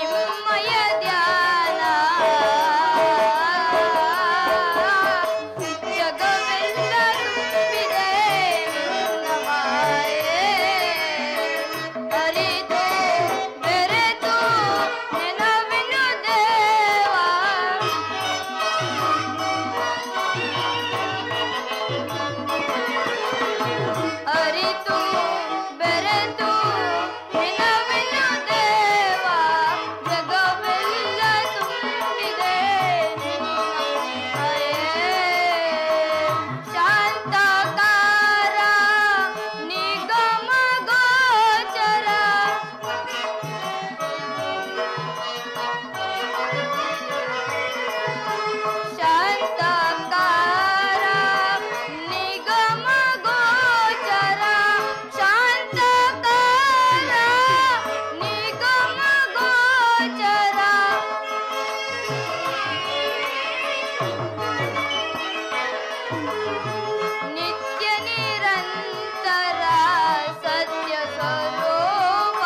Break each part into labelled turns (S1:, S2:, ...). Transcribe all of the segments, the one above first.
S1: ನಿಮ್ಮಯ ಧ್ಯಾನ ಜಗವೆಲ್ಲ ತುಂಬಿದೆ ನಿನ್ನ ಮಾಯೆ ಅರಿತು ಬೆರೆತು ನೆನವಿನು ದೇವ ಅರಿತು ಬೆರೆತು ನೆನವಿನು ದೇವ ಜಗವೆಲ್ಲ ತುಂಬಿದೆ ನಿನ್ನ ಮಾಯೆ ಶಾಂತಕಾರ ನಿಗಮ ಗೋಚರ ಶಾಂತಕಾರ ನಿಗಮ ಗೋಚರ ಶಾಂತಕಾರ ನಿಗಮ ಗೋಚರ ನಿತ್ಯ ನಿರಂತರ ಸತ್ಯ ಸ್ವರೂಪ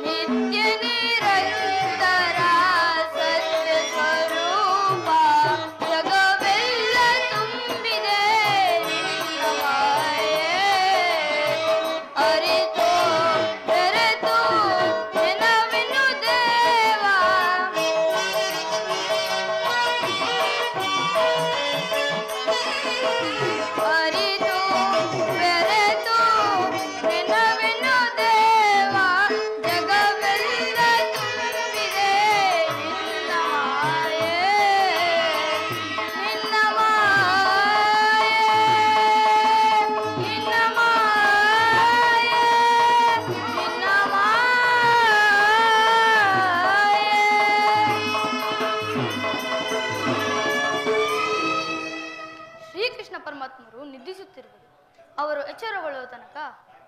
S1: ನಿತ್ಯ ನಿರಂತರ ಸತ್ಯ ಸ್ವರೂಪ ಜಗವೆಲ್ಲ ತುಂಬಿದೆ ನಿನ್ನ ಮಾಯೆ ಅರಿತು ಬೆರೆತು ನೆನವಿನು ದೇವ ಅರಿತು ಬೆರೆತು ನೆನವಿನು ದೇವ ಜಗವೆಲ್ಲ ತುಂಬಿದೆ ನಿನ್ನ ಮಾಯೆ ನಿನ್ನ ಮಾಯೆ ನಿನ್ನ ಮಾಯೆ ನಿನ್ನ ಮಾಯೆ ಶ್ರೀಕೃಷ್ಣ ಪರಮಾತ್ಮರು ನಿದ್ರಿಸುತ್ತಿರುವರು ಅವರು ಎಚ್ಚರಗೊಳ್ಳುವ ತನಕ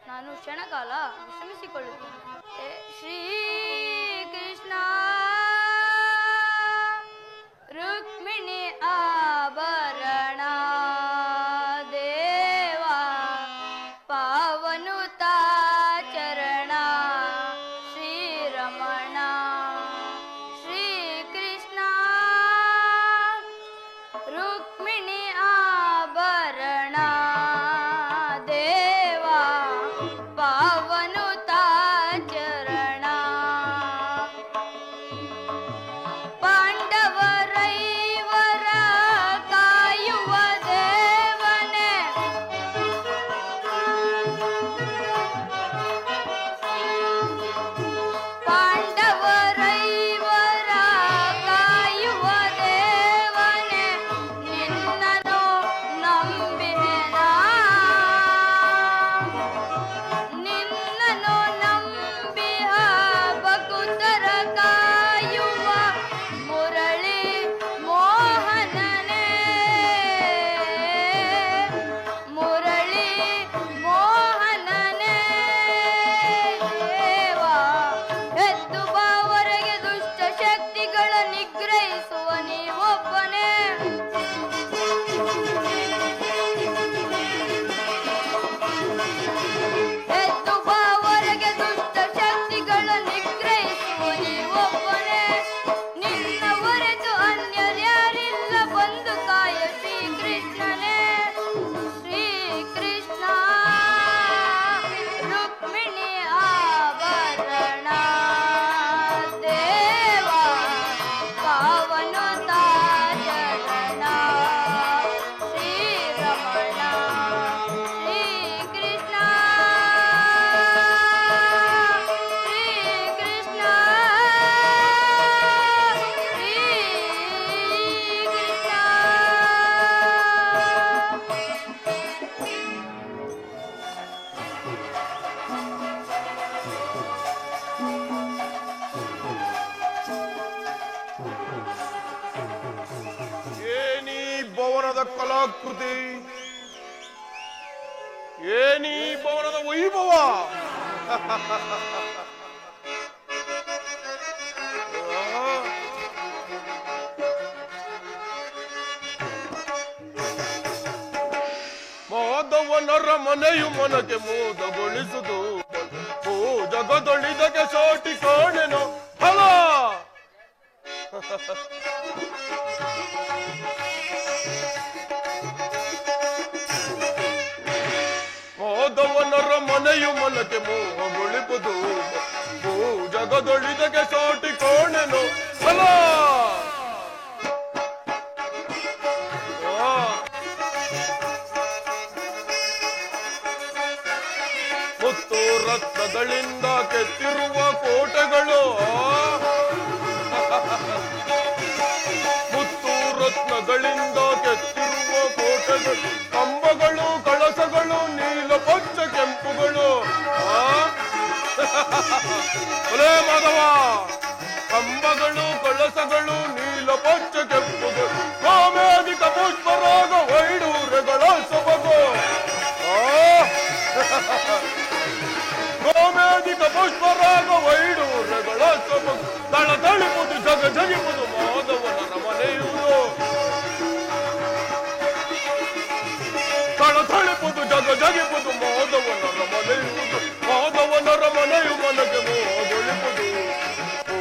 S1: ನಾನು ಕ್ಷಣಕಾಲ ವಿಶ್ರಮಿಸಿಕೊಳ್ಳುತ್ತೇನೆ ಶ್ರೀಕೃಷ್ಣ ರುಕ್ಮಿಣಿ ಆಭರಣ ದೇವ ಪಾವನುತ ಚರಣ ಶ್ರೀರಮಣ ಶ್ರೀಕೃಷ್ಣ ರುಕ್ಮಿಣಿ ಆಭರಣ ದೇವ ಪಾವನುತ ಚರಣ ಪಾಂಡವರೈವರ ಕಾಯುವ ದೇವನೇ ಪಾಂಡವರೈವರ ಕಾಯುವ ದೇವನೇ ನಿನ್ನನು ನಂಬಿಹೆನಾ ನಿನ್ನನು ನಂಬಿಹ ಭಕ್ತರ ಕಾಯುವ ಮುರಳಿ ಮೋಹನನೇ ಮುರಳಿ ಮೋಹನನೇ ದೇವ ಎದ್ದು ಬಾವರೆಗೆ ದುಷ್ಟ ಶಕ್ತಿಗಳ ನಿಗ್ರಹಿಸುವ ನೀವೊಬ್ಬನೇ ಎದ್ದು ಬಾವರೆಗೆ ದುಷ್ಟ ಶಕ್ತಿಗಳ ನಿಗ್ರಹಿಸುವ ನೀವೊಬ್ಬನೇ ನಿನ್ನ ಹೊರತು ಅನ್ಯರ್ಯಾರಿಲ್ಲ ಬಂದು ಕಾಯ ಶ್ರೀಕೃಷ್ಣನೇ ಶ್ರೀಕೃಷ್ಣ ರುಕ್ಮಿಣಿ ಆಭರಣ ದೇವ ಪಾವನುತ ಚರಣ ಶ್ರೀರಮಣ ಶ್ರೀಕೃಷ್ಣ ಶ್ರೀಕೃಷ್ಣ
S2: ಏನೀ ಭವನದ ಕಲಾಕೃತಿ ಏನೀ ಭವನದ ವೈಭವ ಮಾಧವನರ ಮನೆಯು ಮನಕ್ಕೆ ಮೋದಗೊಳಿಸುವುದು ಓ ಜಗದೊಳಿದಕ್ಕೆ ಸೋಟಿ ಕಾಣೆನು ಫಲ ಮಾಧವನರ ಮನೆಯು ಮನಕ್ಕೆ ಮೋಹಗೊಳಿಪುದು ಓ ಜಗದೊಳಿದಕ್ಕೆ ಸೋಟಿ ಕಾಣೆನು ಫಲ ಮುತ್ತು ರತ್ನಗಳಿಂದ ಕೆತ್ತಿರುವ ಕೋಟೆಗಳು ಮುತ್ತು ರತ್ನಗಳಿಂದ ಕೆತ್ತಿರುವ ಕೋಟೆಗಳು ಕಂಬಗಳು ಕಳಸಗಳು ನೀಲ ಪಚ್ಚ ಕೆಂಪುಗಳು ಒಲೇ ಮಾಧವ ಕಂಬಗಳು ಕಳಸಗಳು ನೀಲ ಪಚ್ಚ ಕೆಂಪುಗಳು ಕಾಮೇಧಿಕ ಪುಷ್ಪರಾಗ ವೈಡೂರ್ಯಗಳ ಸೊಬಗು ಗೋಮೇಧಿಕ ಪುಷ್ಪರಾಗ ವೈಡೂರ್ಯಗಳ ಸೊಬಗು ತಳತಳಿಪುದು ಜಗ ಜಗಿಪುದು ಮಾಧವನರ ಮನೆಯುವುದು ತಳತಳಿಪುದು ಜಗ ಜಗಿಪುದು ಮಾಧವನರ ಮನೆಯುವುದು ಮಾಧವನರ ಮನೆಯು ಮನಗೆ ಮೋಹಗೊಳಿಪುದು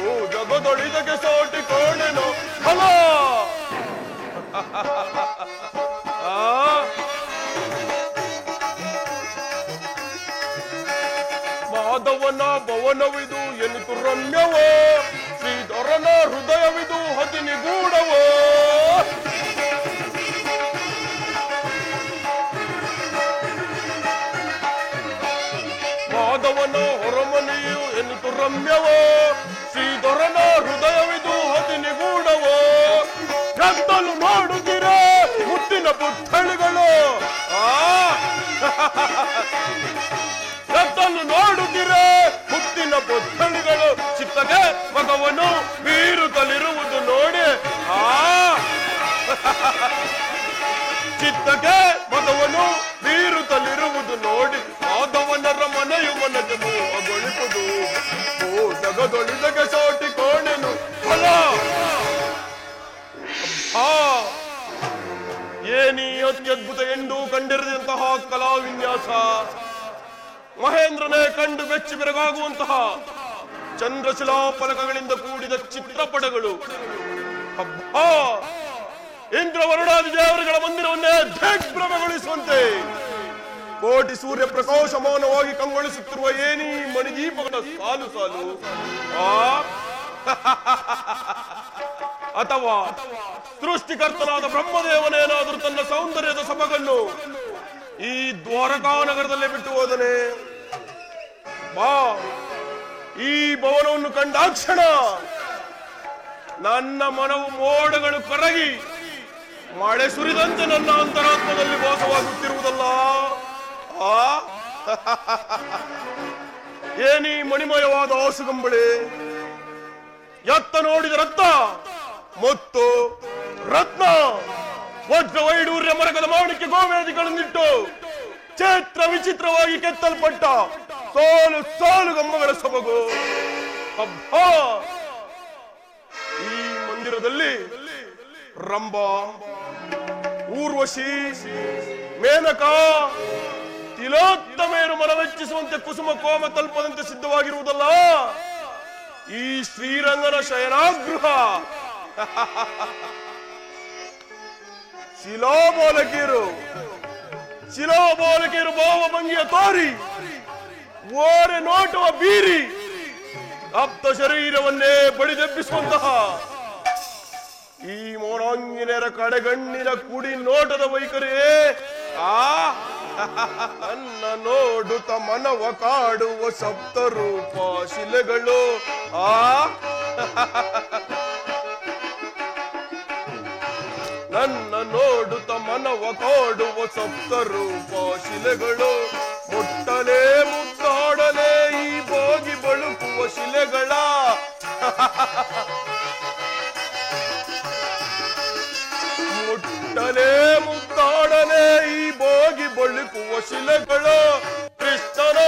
S2: ಓ ಜಗದೊಳಿದಕ್ಕೆ ಸೋಟಿ ಕೋಣೆನು ಫಲ ಮಾಧವನ ಭವನವಿದು ಎನಿತು ರಮ್ಯವೋ ಶ್ರೀಧರನ ಹೃದಯವಿದು ಅತಿ ನಿಗೂಢವೋ ಮಾಧವನ ಹೊರಮನೆಯು ಎನಿತು ರಮ್ಯವೋ ಶ್ರೀಧರನ ಹೃದಯವಿದು ಅತಿ ನಿಗೂಢವೋ ರಕ್ತಲು ನೋಡುತ್ತೀರಾ ಮುತ್ತಿನ ಪುತ್ಥಳಿಗಳು ರಕ್ತನ್ನು ನೋಡುತ್ತೀರಾ ಮುತ್ತಿನ ಪುತ್ಥಳಿಗಳು ಚಿತ್ತಗೆ ಮಗವನು ಬೀರುತ್ತಲಿರುವುದು ನೋಡಿ ಚಿತ್ತಗೆ ಮಗವನು ಬೀರುತ್ತಲಿರುವುದು ನೋಡಿ ಮಾಧವನರ ಮನೆಯು ಮನಗೆ ಮೋಹಗೊಳಿಪುದು ಓ ಜಗದೊಳಿದಗೆ ಸೋಟಿ ಕೋಣೆನು ಫಲ ಏನಿ ಅತ್ಯದ್ಭುತ ಎಂದು ಕಂಡಿರದಂತಹ ಕಲಾ ವಿನ್ಯಾಸ ಮಹೇಂದ್ರನೇ ಕಂಡು ಬೆಚ್ಚಿ ಬೆರಗಾಗುವಂತಹ ಚಂದ್ರಶಿಲಾ ಫಲಕಗಳಿಂದ ಕೂಡಿದ ಚಿತ್ರಪಟಗಳು ಅಬ್ಬಾ ಇಂದ್ರ ವರುಣಾದಿ ದೇವರುಗಳ ಮಂದಿರವನ್ನೇ ದಿಗ್ಭ್ರಮೆಗೊಳಿಸುವಂತೆ ಕೋಟಿ ಸೂರ್ಯ ಪ್ರಕಾಶಮಾನವಾಗಿ ಕಂಗೊಳಿಸುತ್ತಿರುವ ಏನಿ ಮಣಿದೀಪಗಳ ಸಾಲು ಸಾಲು ಅಥವಾ ಸೃಷ್ಟಿಕರ್ತನಾದ ಬ್ರಹ್ಮದೇವನೇನಾದರೂ ತನ್ನ ಸೌಂದರ್ಯದ ಸೊಬಗನ್ನು ಈ ದ್ವಾರಕಾ ನಗರದಲ್ಲೇ ಬಿಟ್ಟು ಹೋದನೆ ಬಾ ಈ ಭವನವನ್ನು ಕಂಡಾಕ್ಷಣ ನನ್ನ ಮನವು ಮೋಡಗಳು ಕರಗಿ ಮಳೆ ಸುರಿದಂತೆ ನನ್ನ ಅಂತರಾತ್ಮದಲ್ಲಿ ವಾಸವಾಗುತ್ತಿರುವುದಲ್ಲ ಏನಿ ಮಣಿಮಯವಾದ ಆಸುಗಂಬಳೆ ಎತ್ತ ನೋಡಿದ ರಕ್ತ ಮತ್ತು ರತ್ನ ವಜ್ರ ವೈಡೂರ್ಯ ಮರಗದ ಮಾಣಿಕ್ಯ ಗೋಮೇಧಿಗಳನ್ನಿಟ್ಟು ಚೈತ್ರ ವಿಚಿತ್ರವಾಗಿ ಕೆತ್ತಲ್ಪಟ್ಟ ಸೋಲು ಸಾಲು ಗಂಬಗಳ ಸೊಬಗು ಅಬ್ಬಾ ಈ ಮಂದಿರದಲ್ಲಿ ರಂಭಾ ಊರ್ವಶಿ ಮೇನಕ ತಿಲೋತ್ತಮೆಯರು ಮನವೆಚ್ಚಿಸುವಂತೆ ಕುಸುಮ ಕೋಮ ತಲ್ಪದಂತೆ ಸಿದ್ಧವಾಗಿರುವುದಲ್ಲ ಈ ಶ್ರೀರಂಗನ ಶಯನಾಗೃಹ ಶಿಲಾಬೋಲಕಿಯರು ಭಾವ ಭಂಗಿಯ ತೋರಿ ಓರೆ ನೋಟುವ ಬೀರಿ ಆಪ್ತ ಶರೀರವನ್ನೇ ಬಡಿದೆಬ್ಬಿಸುವಂತಹ ಈ ಮೋನಾಂಗಿನರ ಕಡೆಗಣ್ಣಿನ ಕುಡಿ ನೋಟದ ವೈಖರಿಯೇ ನನ್ನ ನೋಡುತ್ತ ಮನವ ಕಾಡುವ ಸಪ್ತರೂಪ ಶಿಲೆಗಳು ನನ್ನ ನೋಡುತ್ತ ಮನವ ಕಾಡುವ ಸಪ್ತರೂಪ ಶಿಲೆಗಳು ಮುಟ್ಟಲೇ ಮುತ್ತಾಡಲೇ ಈ ಬೋಗಿ ಬಳುಕುವ ಶಿಲೆಗಳ ಮುಟ್ಟಲೇ ಮುತ್ತಾಡಲೇ ಈ ಬೋಗಿ ಬಳುಕುವ ಶಿಲೆಗಳು ಕೃಷ್ಣನ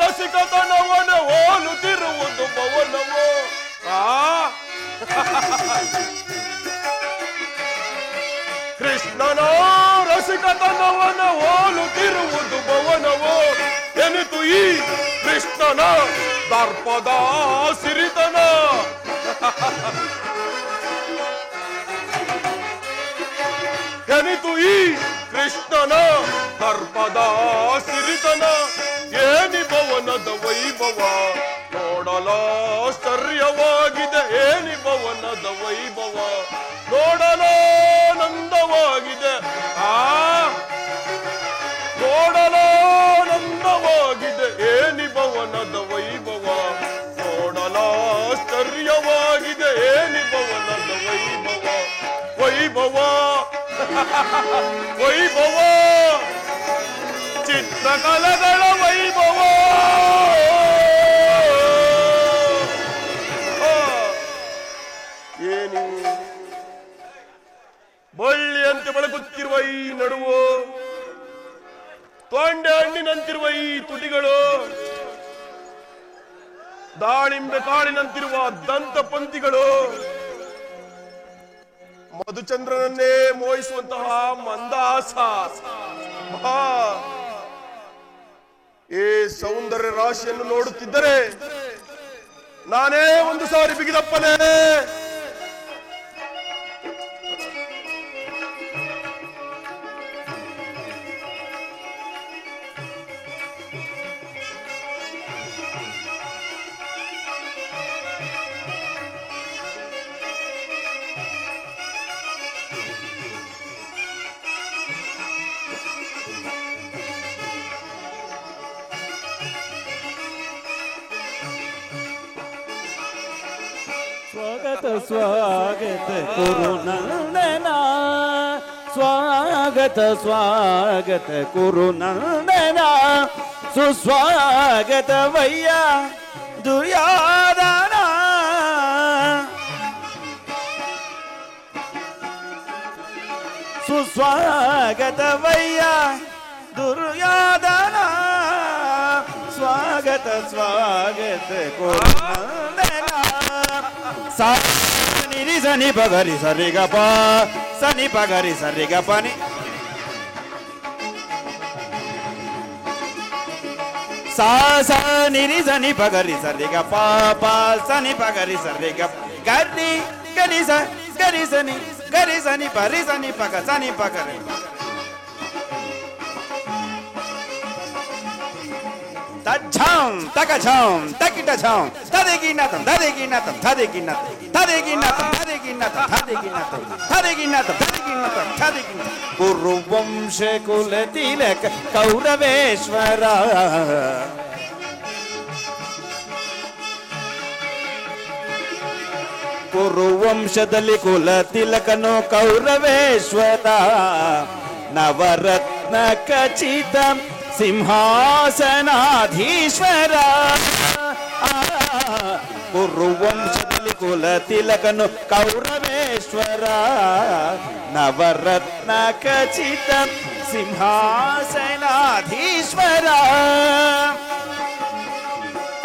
S2: ರಸಿಕತನವನ ಹೋಲುತ್ತಿರುವುದು ಭವನವು ಕೃಷ್ಣನ ರಸಿಕತನವನ ಹೋಲುತ್ತಿರು ಈ ಕೃಷ್ಣನ ದರ್ಪದ ಸಿರಿತನ. ಎನಿತು ಈ ಕೃಷ್ಣನ ದರ್ಪದ ಸಿರಿತನ. ಏನಿ ಭವನದ ವೈಭವ ನೋಡಲಾಶ್ಚರ್ಯವಾಗಿದೆ. ಏನಿ ಭವನದ ವೈಭವ ನೋಡಲಾನಂದವಾಗಿದೆ. ನೋಡಲಾನಂದವಾಗಿದೆ. ಏನಿ ಭವನದ ವೈಭವ ನೋಡಲಾಶ್ಚರ್ಯವಾಗಿದೆ. ಏನಿ ಭವನದ ವೈಭವ ವೈಭವ ವೈಭವ ಚಿತ್ರಕಲೆಗಳ ವೈಭವ. ಏನು ಬಳ್ಳಿಯಂತೆ ಬೆಳಗುತ್ತಿರುವ ಈ ನಡುವು, ತೊಂಡೆ ಹಣ್ಣಿನಂತಿರುವ ಈ ತುಟಿಗಳು, ದಾಳಿಂಬೆ ಕಾಳಿನಂತಿರುವ ದಂತ ಪಂಕ್ತಿಗಳು, ಮಧುಚಂದ್ರನನ್ನೇ ಮೋಹಿಸುವಂತಹ ಮಂದಾಸ. ಈ ಸೌಂದರ್ಯ ರಾಶಿಯನ್ನು ನೋಡುತ್ತಿದ್ದರೆ ನಾನೇ ಒಂದು ಸಾರಿ ಬಿಗಿದಪ್ಪನೇ.
S3: स्वागत स्वागत कुरुनंदन, स्वागत स्वागत कुरुनंदन, सुस्वागत वैया दुर्योधन. सुस्वागत वैया दुर्योधन, स्वागत स्वागत कुरुनंदन. सा नि सनि पगरि सरि ग प सनि पगरि सरि ग प नि सा सा नि सनि पगरि सरि ग प प सनि पगरि सरि ग गरि गरि सनि परि सनि पग सनि पगरि तच्छाम तकछाम तकिटछाम तदेगिनातम तदेगिनातम तदेगिनातम तदेगिनातम तदेगिनातम तदेगिनातम तदेगिनातम तदेगिनातम तदेगिनातम. कुरुवंश कुल तिलक कौरवेश्वर, कुरुवंशದಲ್ಲಿ ಕುಲ ತಿಲಕನು ಕೌರವೇಶ್ವರ. ನವರತ್ನ ಖಚಿತ ಸಿಂಹಾಸನಾಧೀಶ್ವರ. ಕುರುವಂಶದಲ್ಲಿ ಕುಲ ತಿಲಕನು ಕೌರವೇಶ್ವರ. ನವರತ್ನ ಖಚಿತ ಸಿಂಹಾಸನಾಧೀಶ್ವರ.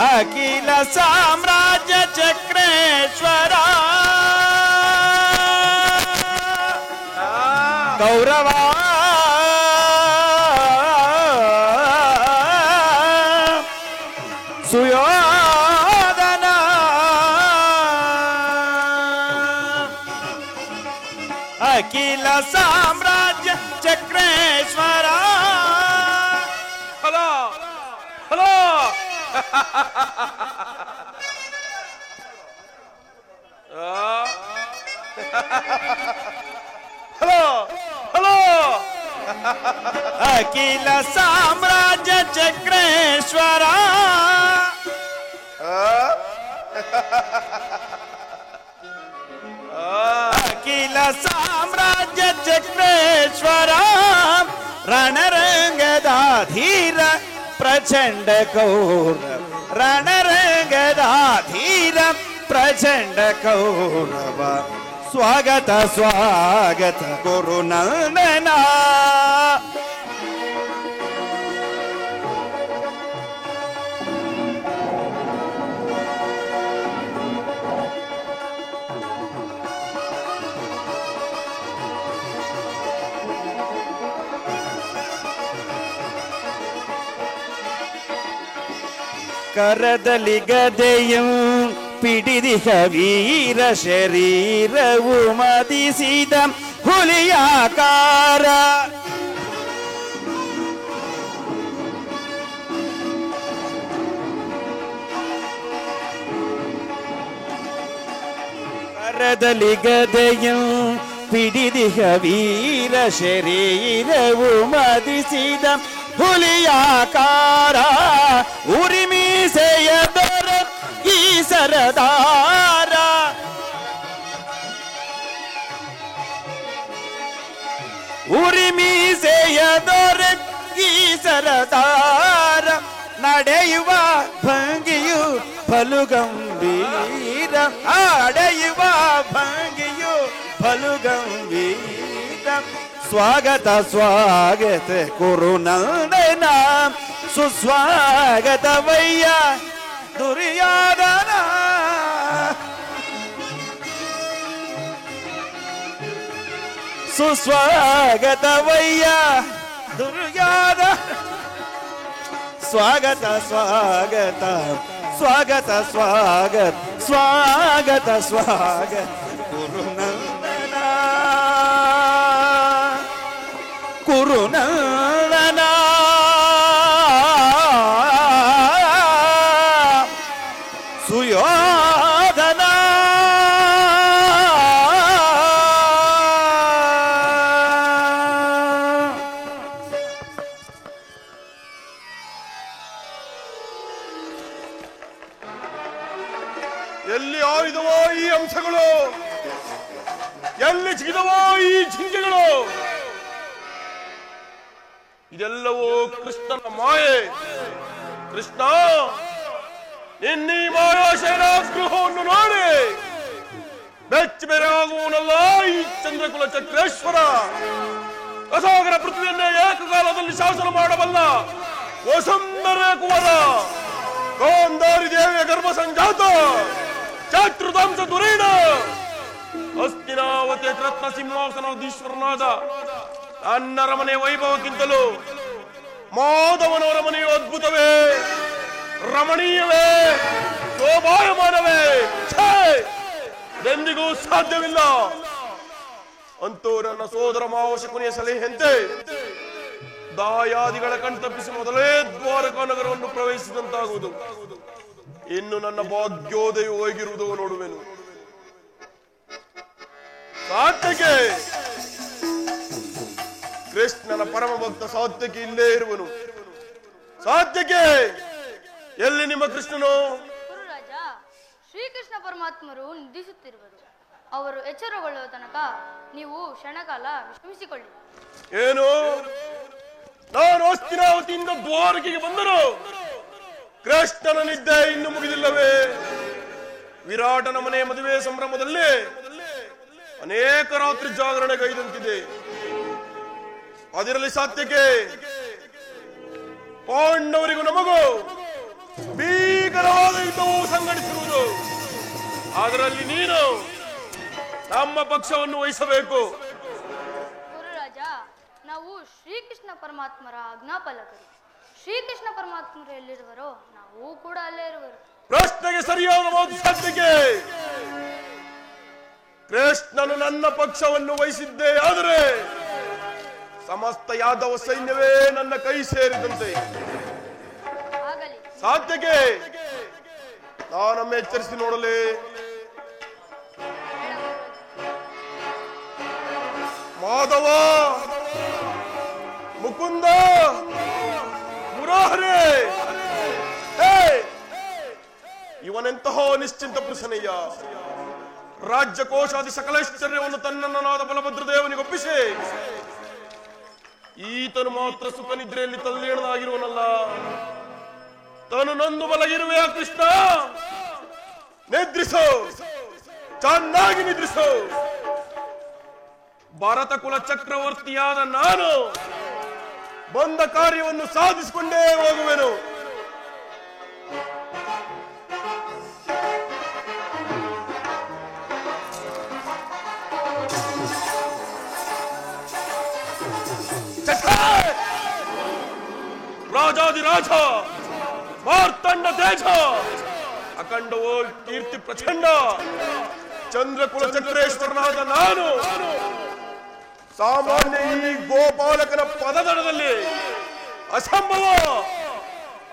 S3: ಅಖಿಲ ಸಾಮ್ರಾಜ್ಯ ಚಕ್ರೇಶ್ವರ. ಕೌರವ ಸುಯೋಧನ. ಅಖಿಲ ಸಾಮ್ರಾಜ್ಯ Chakreshwara.
S2: Hello hello hello hello.
S3: ಅಖಿಲ ಸಾಮ್ರಾಜ್ಯ ಚಕ್ರೇಶ್ವರ. ಅಖಿಲ ಸಾಮ್ರಾಜ್ಯ ಚಕ್ರೇಶ್ವರ. ರಣರಂಗದ ಧೀರ ಪ್ರಚಂಡ ಕೌರವ. ರಣರಂಗದ ಧೀರ ಪ್ರಚಂಡ ಕೌರವ. ಸ್ವಾಗತ ಸ್ವಾಗತ ಗುರುನಂದನ. ಕರದಲ್ಲಿ ಗದೆಯು ಪಿಡಿದಿಹ ವೀರ ಶರೀರವು ಮದಿಸಿದ ಹುಲಿಯಾಕಾರ. ಕರದಲ್ಲಿ ಗದೆಯು ಪಿಡಿದಿಹ ವೀರ ಶರೀರವು ಮದಿಸಿದ ಹುಲಿಯಾಕಾರ. ಉರಿಮೀಸೆಯ ದೊರ ಈ ಸರದಾರ. ಉರಿಮೀಸೆಯ ದೊರ ಈ ಸರದಾರ. ನಡೆಯುವ ಭಂಗಿಯು ಬಲು ಗಂಭೀರ. ನಡೆಯುವ ಭಂಗಿಯು ಬಲು ಗಂಭೀರ. ಸ್ವಾಗತ ಸ್ವಾಗತ ಕುರುನಂದನ ಸುಸ್ವಾಗತವಯ್ಯ ದುರ್ಯೋಧನ. ಸುಸ್ವಾಗತವಯ್ಯ ದುರ್ಯೋಧನ. ಸ್ವಾಗತ ಸ್ವಾಗತ ಸ್ವಾಗತ ಸ್ವಾಗತ ಸ್ವಾಗತ ಸ್ವಾಗತ ಕುರುನಂದನ ಕುರುನಂದನ. ಸುಯೋಧನ
S2: ಎಲ್ಲಿ ಆಯ್ದವೋ ಈ ಅಂಶಗಳು, ಎಲ್ಲಿ ಜಿಗಿದವೋ ಈ ಜಿಂಕೆಗಳು. ಇದೆಲ್ಲವೂ ಕೃಷ್ಣನ ಮಾಯೆ. ಕೃಷ್ಣ, ನಿನ್ನೀ ಮಾಯಾಶಯನಾಗೃಹವನ್ನು ನೋಡಿ ಬೆಚ್ಚ ಬೆರೆಯಾಗುವನಲ್ಲ ಈ ಚಂದ್ರಕುಲ ಚಕ್ರೇಶ್ವರ. ಅಸಾಗರ ಪೃಥ್ವಿಯನ್ನೇ ಏಕಕಾಲದಲ್ಲಿ ಶಾಸನ ಮಾಡಬಲ್ಲ ವಸುಂಧರ ಕುವರ. ಗಾಂಧಾರಿ ದೇವಿಯ ಗರ್ಭ ಸಂಜಾತ ಚಾತೃದಾಂಶ ದುರೀಣ. ಹಸ್ತಿನಾವತಿ ರತ್ನ ಸಿಂಹಾಸನಾಧೀಶ್ವರನಾದ ನನ್ನ ಅರಮನೆ ವೈಭವಕ್ಕಿಂತಲೂ ಮಾಧವನವರ ಮನೆಯು ಅದ್ಭುತವೇ, ರಮಣೀಯವೇ, ಶೋಭಾಯಮಾನವೇ. ಎಂದಿಗೂ ಸಾಧ್ಯವಿಲ್ಲ. ಅಂತೂ ನನ್ನ ಸೋದರ ಮಾವ ಶಕುನಿಯ ಸಲಹೆಯಂತೆ ದಾಯಾದಿಗಳ ಕಣ್ತಪ್ಪಿಸಿ ಮೊದಲೇ ದ್ವಾರಕಾ ನಗರವನ್ನು ಪ್ರವೇಶಿಸಿದಂತಾಗುವುದು. ಇನ್ನು ನನ್ನ ಭಾಗ್ಯೋದಯ ಹೋಗಿರುವುದು ನೋಡುವೆನು. ಸಾತ್ಯಕ್ಕೆ ಕೃಷ್ಣನ ಪರಮ ಭಕ್ತ ಸಾತ್ಯಕ್ಕೆ ಇಲ್ಲೇ ಇರುವನು. ಸಾತ್ಯಕ್ಕೆ ಎಲ್ಲಿ ನಿಮ್ಮ ಕೃಷ್ಣನು?
S1: ಗುರುರಾಜ, ಶ್ರೀಕೃಷ್ಣ ಪರಮಾತ್ಮರು ನಿಧಿಸುತ್ತಿರುವರು. ಅವರು ಎಚ್ಚರಗೊಳ್ಳುವ ತನಕ ನೀವು ಕ್ಷಣಕಾಲ ವಿಶ್ರಮಿಸಿಕೊಳ್ಳಿ.
S2: ಏನು? ನಾನು ಹಸ್ತಿನಾವತಿಯಿಂದ ದ್ವಾರಕೆಗೆ ಬಂದರು. ಕೃಷ್ಣನ ನಿದ್ದೆ ಇನ್ನು ಮುಗಿದಿಲ್ಲವೇ? ವಿರಾಟನ ಮನೆ ಮದುವೆ ಸಂಭ್ರಮದಲ್ಲಿ ಅನೇಕ ರಾತ್ರಿ ಜಾಗರಣೆ ಗೈದಂತಿದೆ. ಅದರಲ್ಲಿ ಸಾತ್ಯಕ್ಕೆ ಪಾಂಡವರಿಗೂ ನಮಗೂ ಭೀಕರವಾದ ಯುದ್ಧವು ಸಂಘಟಿಸಿರುವುದು. ಅದರಲ್ಲಿ ನೀನು ನಮ್ಮ ಪಕ್ಷವನ್ನು ವಹಿಸಬೇಕು.
S1: ಗುರುರಾಜ, ನಾವು ಶ್ರೀಕೃಷ್ಣ ಪರಮಾತ್ಮರ ಆಜ್ಞಾಪಾಲಕರು. ಶ್ರೀಕೃಷ್ಣ ಪರಮಾತ್ಮರು ಎಲ್ಲಿರುವರೋ ನಾವು ಕೂಡ ಅಲ್ಲೇ ಇರುವರು.
S2: ಪ್ರಶ್ನೆಗೆ ಸರಿಯಾದ ಮಾತು ಸಾತ್ಯಕ್ಕೆ. ಕೃಷ್ಣನು ನನ್ನ ಪಕ್ಷವನ್ನು ವಹಿಸಿದ್ದೇ ಆದರೆ ಸಮಸ್ತ ಯಾದವ ಸೈನ್ಯವೇ ನನ್ನ ಕೈ ಸೇರಿದಂತೆ.
S1: ಆಗಲಿ
S2: ಸಾತ್ಯಕ್ಕೆ ನಾನೊಮ್ಮೆ ಎಚ್ಚರಿಸಿ ನೋಡಲೇ. ಮಾಧವ, ಮುಕುಂದ, ಮುರಾಹರೇ, ಇವನೆಂತಹ ನಿಶ್ಚಿಂತ ಪುರುಷನಯ್ಯ. ರಾಜ್ಯ ಕೋಶಾದಿ ಸಕಲೈಶ್ಚರ್ಯವನ್ನು ತನ್ನನ್ನಾದ ಬಲಭದ್ರ ದೇವನಿಗೊಪ್ಪಿಸಿ ಈತನು ಮಾತ್ರ ಸುಖ ನಿದ್ರೆಯಲ್ಲಿ ತಲ್ಲೀಣನಾಗಿರುವನಲ್ಲ. ತಾನು ನೊಂದು ಮಲಗಿರುವೆಯ ಕೃಷ್ಣ? ನಿದ್ರಿಸು, ಚೆನ್ನಾಗಿ ನಿದ್ರಿಸು. ಭಾರತ ಕುಲ ಚಕ್ರವರ್ತಿಯಾದ ನಾನು ಬಂದ ಕಾರ್ಯವನ್ನು ಸಾಧಿಸಿಕೊಂಡೇ ಹೋಗುವೆನು. ರಾಜಾದಿರಾಜ ಮಾರ್ತಂಡ ತೇಜ ಅಖಂಡವೋ ಕೀರ್ತಿ ಪ್ರಚಂಡ ಚಂದ್ರಕುಲ ಚಕ್ರೇಶ್ವರನಾದ ನಾನು ಸಾಮಾನ್ಯ ಈ ಗೋಪಾಲಕನ ಪದದಡದಲ್ಲಿ ಅಸಂಭವ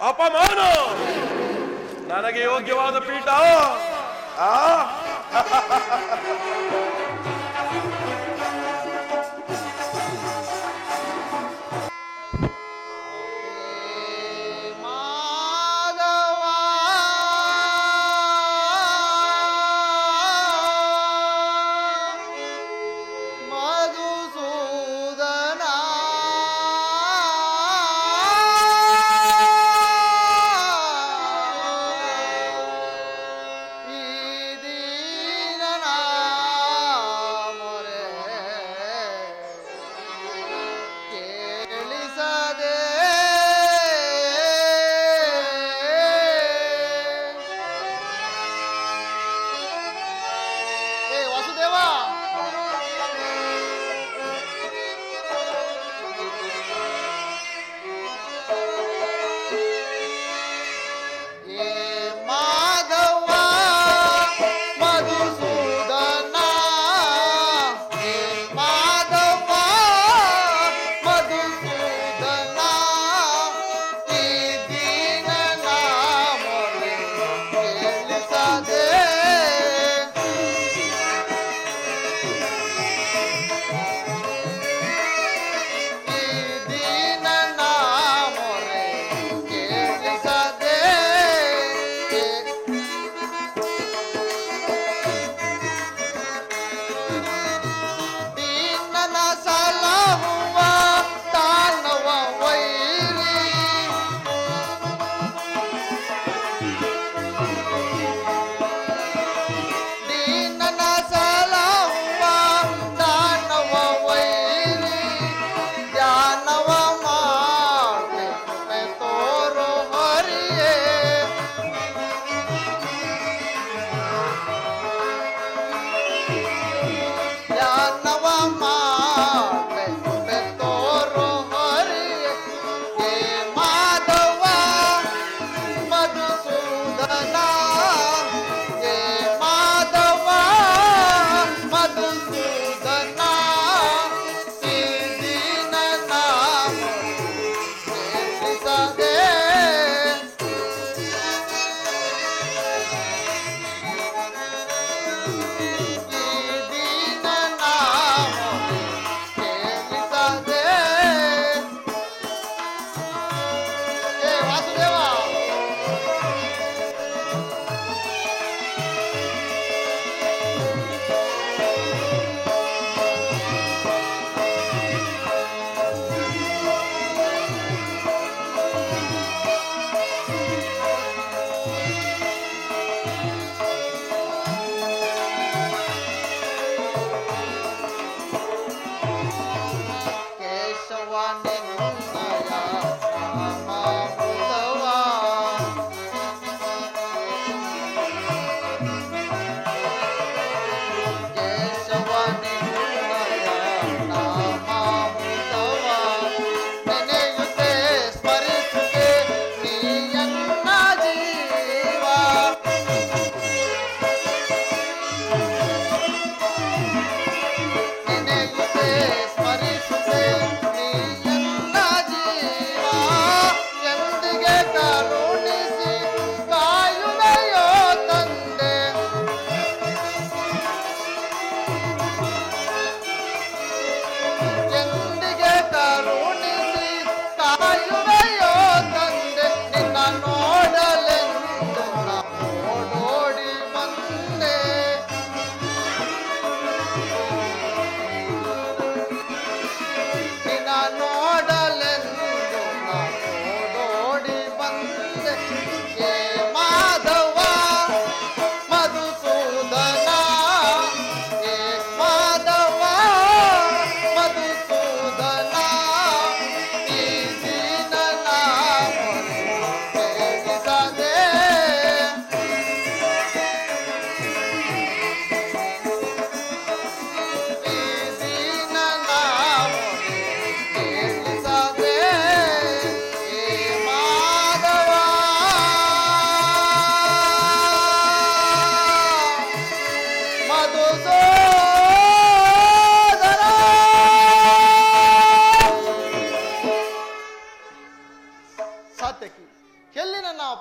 S2: ಅಪಮಾನ ನನಗೆ ಯೋಗ್ಯವಾದ ಪೀಠ ಆ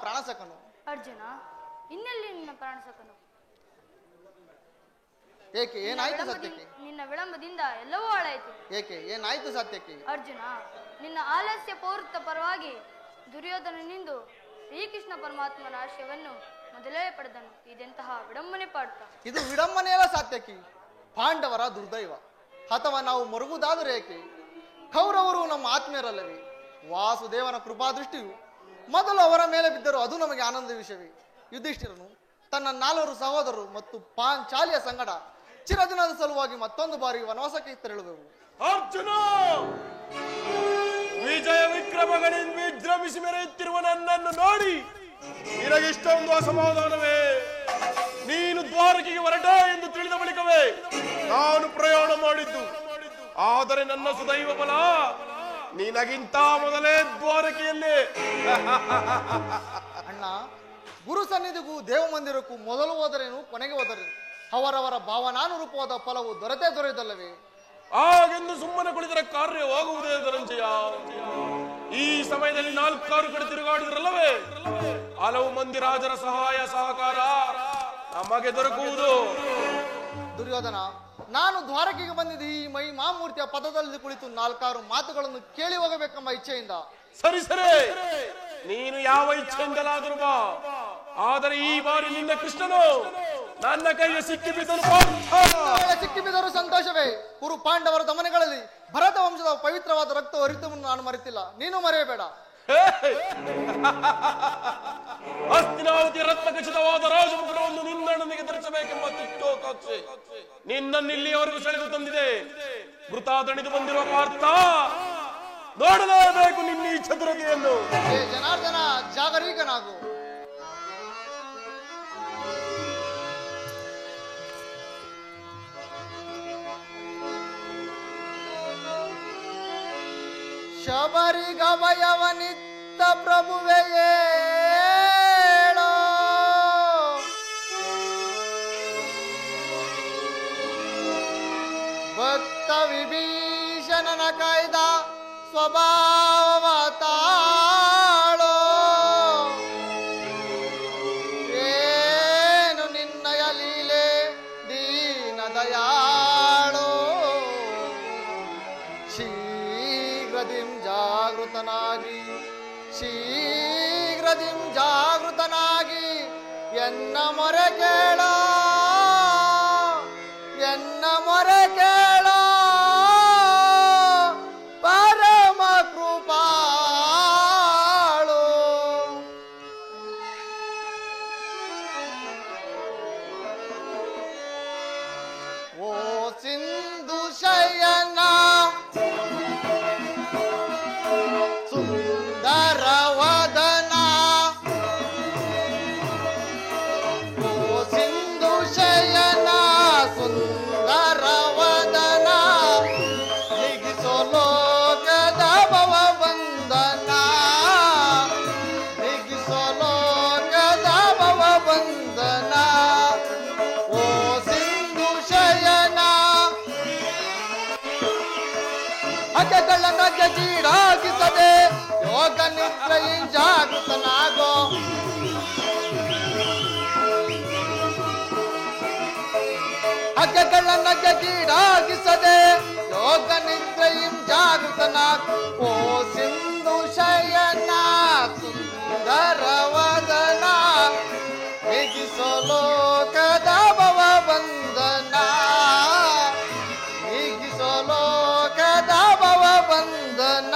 S4: ಪ್ರಾಣಸಕನು.
S1: ಅರ್ಜುನ, ಇನ್ನೆಲ್ಲಿ ನಿನ್ನ ಪ್ರಾಣಸಕನು?
S4: ಏಕೆ, ಏನಾಯ್ತು ಸತ್ಯಕ್ಕೆ?
S1: ನಿನ್ನ ವಿಳಂಬದಿಂದ ಎಲ್ಲವೂ ಹಾಳಾಯಿತು.
S4: ಏಕೆ, ಏನಾಯ್ತು ಸತ್ಯಕ್ಕೆ?
S1: ಅರ್ಜುನ, ನಿನ್ನ ಆಲಸ್ಯ ಪೌರತ್ವ ಪರವಾಗಿ ದುರ್ಯೋಧನನಿಂದು ಶ್ರೀಕೃಷ್ಣ ಪರಮಾತ್ಮನ ಆಶಯವನ್ನು ಮೊದಲೇ ಪಡೆದನು. ಇದೆಂತಹ ವಿಡಂಬನೆ ಪಾಡುತ್ತ.
S4: ಇದು ವಿಡಂಬನೆಯಲ್ಲ ಸತ್ಯಕ್ಕೆ, ಪಾಂಡವರ ದುರ್ದೈವ. ಅಥವಾ ನಾವು ಮರುಗುವುದಾದರೆ ಏಕೆ? ಕೌರವರು ನಮ್ಮ ಆತ್ಮೀಯರಲ್ಲವೇ? ವಾಸುದೇವನ ಕೃಪಾದೃಷ್ಟಿಯು ಮೊದಲು ಅವರ ಮೇಲೆ ಬಿದ್ದರು, ಅದು ನಮಗೆ ಆನಂದ ವಿಷಯವೇ. ಯುಧಿಷ್ಠಿರನು ತನ್ನ 4 ಸಹೋದರರು ಮತ್ತು ಪಾಂಚಾಲಿಯ ಸಂಗಡ ಚಿರದಿನದ ಸಲುವಾಗಿ ಮತ್ತೊಂದು ಬಾರಿ ವನವಾಸಕ್ಕೆ ತೆರಳುವೆವು.
S2: ಅರ್ಜುನ, ವಿಜಯ ವಿಕ್ರಮಗಳಿಂದ ವಿಜೃಂಭಿಸಿ ಮೆರೆಯುತ್ತಿರುವ ನನ್ನನ್ನು ನೋಡಿ ನಿನಗಿಷ್ಟೊಂದು ಅಸಮಾಧಾನವೇ? ನೀನು ದ್ವಾರಕೆಗೆ ಹೊರಟ ಎಂದು ತಿಳಿದ ಬಳಿಕವೇ ನಾನು ಪ್ರಯಾಣ ಮಾಡಿದ್ದು. ಆದರೆ ನನ್ನ ಸುದೈವ ಬಲ ನಿನಗಿಂತ ಮೊದಲೇ ದ್ವಾರಕೆಯಲ್ಲೇ.
S4: ಅಣ್ಣ, ಗುರು ಸನ್ನಿಧಿಗೂ ದೇವ ಮಂದಿರಕ್ಕೂ ಮೊದಲು ಹೋದರೇನು ಕೊನೆಗೆ ಹೋದರೇನು, ಅವರವರ ಭಾವನಾನುರೂಪವಾದ ಫಲವು ದೊರೆತಲ್ಲವೇ?
S2: ಹಾಗೆಂದು ಸುಮ್ಮನೆ ಕುಳಿತರೆ ಕಾರ್ಯವಾಗುವುದೇ ಧನಂಜಯ. ಈ ಸಮಯದಲ್ಲಿ 4 ಕಡೆ ತಿರುಗಾಡಿದ್ರಲ್ಲವೇ, ಹಲವು ಮಂದಿ ರಾಜರ ಸಹಾಯ ಸಹಕಾರ ನಮಗೆ ದೊರಕುವುದು.
S4: ದುರ್ಯೋಧನ, ನಾನು ದ್ವಾರಕೆಗೆ ಬಂದಿದ್ದ ಈ ಮೈ ಮಾಮೂರ್ತಿಯ ಪದದಲ್ಲಿ ಕುಳಿತು 4 ಮಾತುಗಳನ್ನು ಕೇಳಿ ಹೋಗಬೇಕೆಂಬ ಇಚ್ಛೆಯಿಂದ.
S2: ಸರಿ ಸರಿ, ನೀನು ಯಾವ ಇಚ್ಛೆಯಿಂದಲಾದರೂ ಬಾ. ಆದರೆ ಈ ಬಾರಿ ನಿನ್ನ ಕೃಷ್ಣನು ನನ್ನ ಕೈಗೆ
S4: ಸಿಕ್ಕಿಬಿದ್ದರೂ ಸಂತೋಷವೇ. ಕುರು ಪಾಂಡವರ ದಮನೆಗಳಲ್ಲಿ ಭರತ ವಂಶದ ಪವಿತ್ರವಾದ ರಕ್ತ ಹರಿತವನ್ನು ನಾನು ಮರೆತಿಲ್ಲ, ನೀನು ಮರೆಯಬೇಡ.
S2: ಹಸ್ತಿನಾವತಿಯ ರತ್ನ ಖಚಿತವಾದ ರಾಜಮುಖವನ್ನು ನಿನ್ನಣ್ಣನಿಗೆ ಧರಿಸಬೇಕೆಂಬ ತುಟ್ಟೋಕಾಕ್ಷೆ ನಿನ್ನನ್ನು ಇಲ್ಲಿಯವರೆಗೂ ಸೆಳೆದು ತಂದಿದೆ. ಮೃತ ದಣಿದು ಬಂದಿರುವ ಪಾರ್ಥ, ನೋಡಲೇಬೇಕು ನಿನ್ನ ಈ ಚತುರತೆಯನ್ನು.
S4: ಜನಾರ್ದನ, ಜಾಗರೀಕನಾಗು. ಶಬರಿಗವಯವನಿತ್ತ ಪ್ರಭುವೆಯೇಳೋ, ಭಕ್ತ ವಿಭೀಷಣನ ಕಾಯ್ದ ಸ್ವಭಾವ ತಾಳೋ, ಏನು ನಿನ್ನಯ ಲೀಲೆ ದೀನ ದಯಾಳೋ. ಶೀಘ್ರದಿಂ ಜಾಗೃತನಾಗಿ ಎನ್ನ ಮೊರೆ ಕೇಳ, ಎನ್ನ ಮೊರೆ ಕೇಳ, ಪರಮ ಕೃಪಾಳು. ಓ ಸಿಂಧು ಶಯನ ಸುಂದರವದನ, ಓ ಸಿಂಧು ಶಯನ ಸುಂದರವದನ, ನಿಗಿಸೋ ಲೋಕದ ಭವ ಬಂಧನ, ನಿಗಿಸೋ ಲೋಕದ ಭವ ಬಂಧನ. ಓ ಸಿಂಧು ಶಯನ ಹಗ್ಗಗಳನ್ನ ಜೀಡಾಗಿಸದೆ ಯೋಗ ನಿದ್ರೆಯಿ ಜಾಗೃತನಾಗೋ. ಹಗ್ಗಗಳನ್ನ ಜೀಡಾಗಿಸದೆ ಯೋಗ ನಿದ್ರೆಯಿ ಜಾಗೃತನಾಗೋ. ಓ ಸಿಂಧು ಶಯನ ಸುಂದರವದನ, ಹಿಗಿಸೋ ಲೋಕದ ಭವ ಬಂಧನ, ಹಿಗಿಸೋ ಲೋಕದ ಭವ ಬಂಧನ.